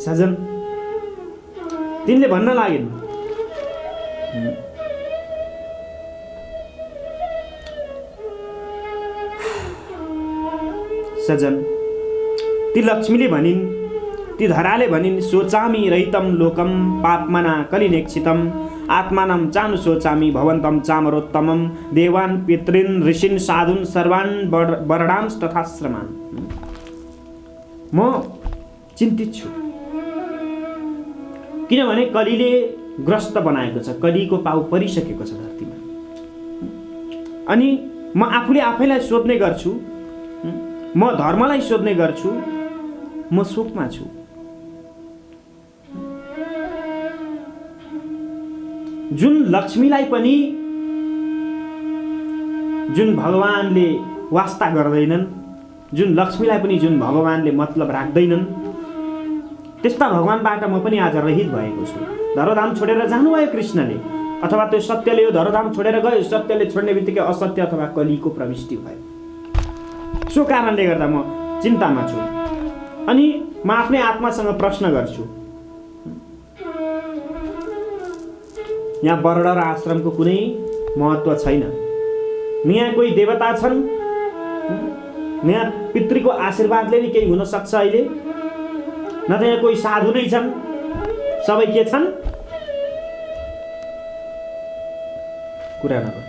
सजन, तिनले भन्न लागिन्, सजन, ती लक्ष्मीले भनिन्, ती धराले भनिन्, सोचामी रहितम लोकम पापमना कलिनेक्षितम आत्मानं चानु सोचामी भवन्तं चामरोत्तमम देवान् पितॄन् ऋषीन् साधून् सर्वान् वर्णांस् तथाश्रमान्। म चिन्तित छु, किनभने कलीले ग्रस्त बनाएको छ, कलीको पाउ परिसकेको छ धरतीमा। अनि म आफूले आफैलाई सोध्ने गर्छु, म धर्मलाई सोध्ने गर्छु, म शोकमा छु। जुन लक्ष्मीलाई पनि जुन भगवानले वास्ता गर्दैनन्, जुन लक्ष्मीलाई पनि जुन भगवानले मतलब राख्दैनन्, त्यस्ता भगवानबाट म पनि आज रहित भएको छु। धरोधाम छोडेर जानुभयो कृष्णले, अथवा त्यो सत्यले यो धरोधाम छोडेर गयो, सत्यले छोड्ने बित्तिकै असत्य अथवा कलीको प्रविष्टि भयो। सो कारणले गर्दा म चिन्तामा छु। अनि म आफ्नै आत्मासँग प्रश्न गर्छु, यहाँ वर्ण र आश्रमको कुनै महत्त्व छैन। यहाँ कोही देवता छन्, यहाँ पितृको आशीर्वादले नै केही हुन सक्छ अहिले, न त यहाँ कोही साधु नै छन्, सबै के छन्? कुरा नगर।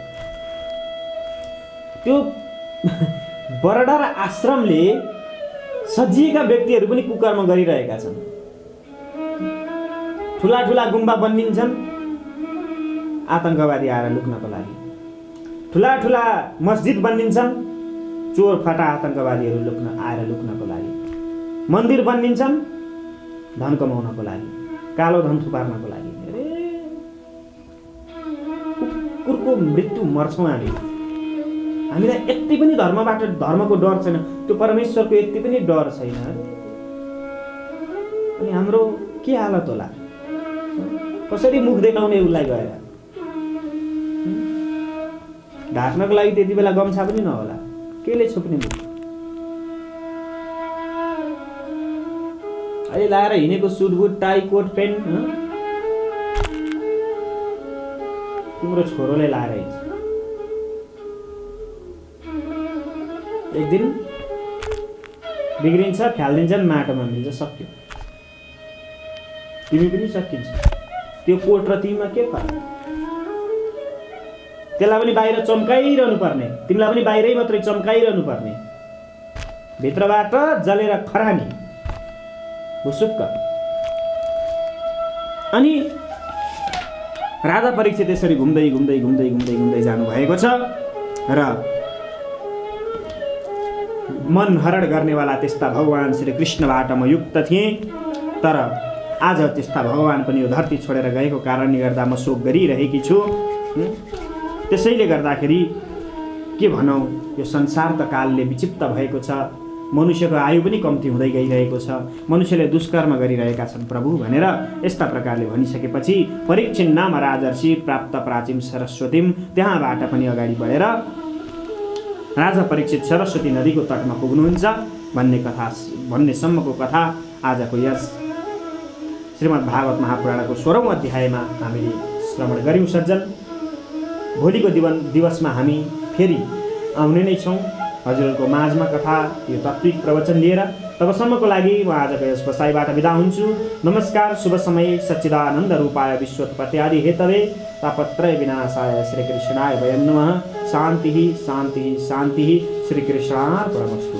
त्यो वर्ण र आश्रमले सजिएका व्यक्तिहरू पनि कुकर्म गरिरहेका छन्। ठुला ठुला गुम्बा बनिन्छन् आतंकवादी आएर लुक्नको लागि। ठुला ठुला मस्जिद बनिन्छन् चोर फटा आतंकवादीहरू लुक्नको लागि। मन्दिर बनिन्छन् धन कमाउनको लागि, कालो धन थुपार्नको लागि। अरे कुकुरको मृत्यु मर्छौँ हामीलाई यति पनि धर्मबाट धर्मको डर छैन, त्यो परमेश्वरको यति पनि डर छैन। अनि हाम्रो के हालत होला? कसरी मुख देखाउने उसलाई गएर? ढाक्नको लागि त्यति बेला गम्छा पनि नहोला, केले छोप्ने मुख? अहिले लाएर हिँडेको suit boot tie coat pant तिम्रो छोरोले लाएर हिँड्छ। एक दिन बिग्रिन्छ, फ्यालिदिन्छन्, माटोमा मिल्छ, सक्यो। तिमी पनि सकिन्छ। त्यो कोट र तिमीमा के फरक? त्यसलाई पनि बाहिर चम्काइरहनु पर्ने, तिमीलाई पनि बाहिरै मात्रै चम्काइरहनु पर्ने, भित्रबाट जलेर खरानी भुसुक्क। अनि राजा परीक्षित त्यसरी घुम्दै घुम्दै घुम्दै घुम्दै घुम्दै जानुभएको छ र मन हरण गर्नेवाला त्यस्ता भगवान श्री कृष्णबाट म युक्त थिएँ, तर आज त्यस्ता भगवान पनि यो धरती छोडेर गएको कारणले गर्दा म शोक गरिरहेकी छु। त्यसैले गर्दाखेरि के भनौँ, यो संसार त कालले विचित्र भएको छ, मनुष्यको आयु पनि कम्ती हुँदै गइरहेको छ, मनुष्यले दुष्कर्म गरिरहेका छन् प्रभु भनेर यस्ता प्रकारले भनिसकेपछि परीक्षित नाम राजर्षि प्राप्त प्राचीन सरस्वतीम, त्यहाँबाट पनि अगाडि बढेर राजा परीक्षित सरस्वती नदीको तटमा पुग्नुहुन्छ भन्ने सम्मको कथा आजको यस श्रीमद् भागवत महापुराणको 16औं अध्यायमा हामीले श्रवण गर्यौं सज्जन। भोलिको दिवसमा हामी फेरि आउने नै छौँ हजुरहरूको माझमा कथा यो तात्विक प्रवचन लिएर। तबसम्मको लागि म आजको यस बसाइबाट बिदा हुन्छु। नमस्कार, शुभ समय, सच्चिदानन्द रूपाय विश्वोत्पत्त्यादि हेतवे तापत्रय विनाशाय श्रीकृष्णाय वयं नमः। शान्तिः शान्तिः शान्तिः। श्रीकृष्णार्पणमस्तु।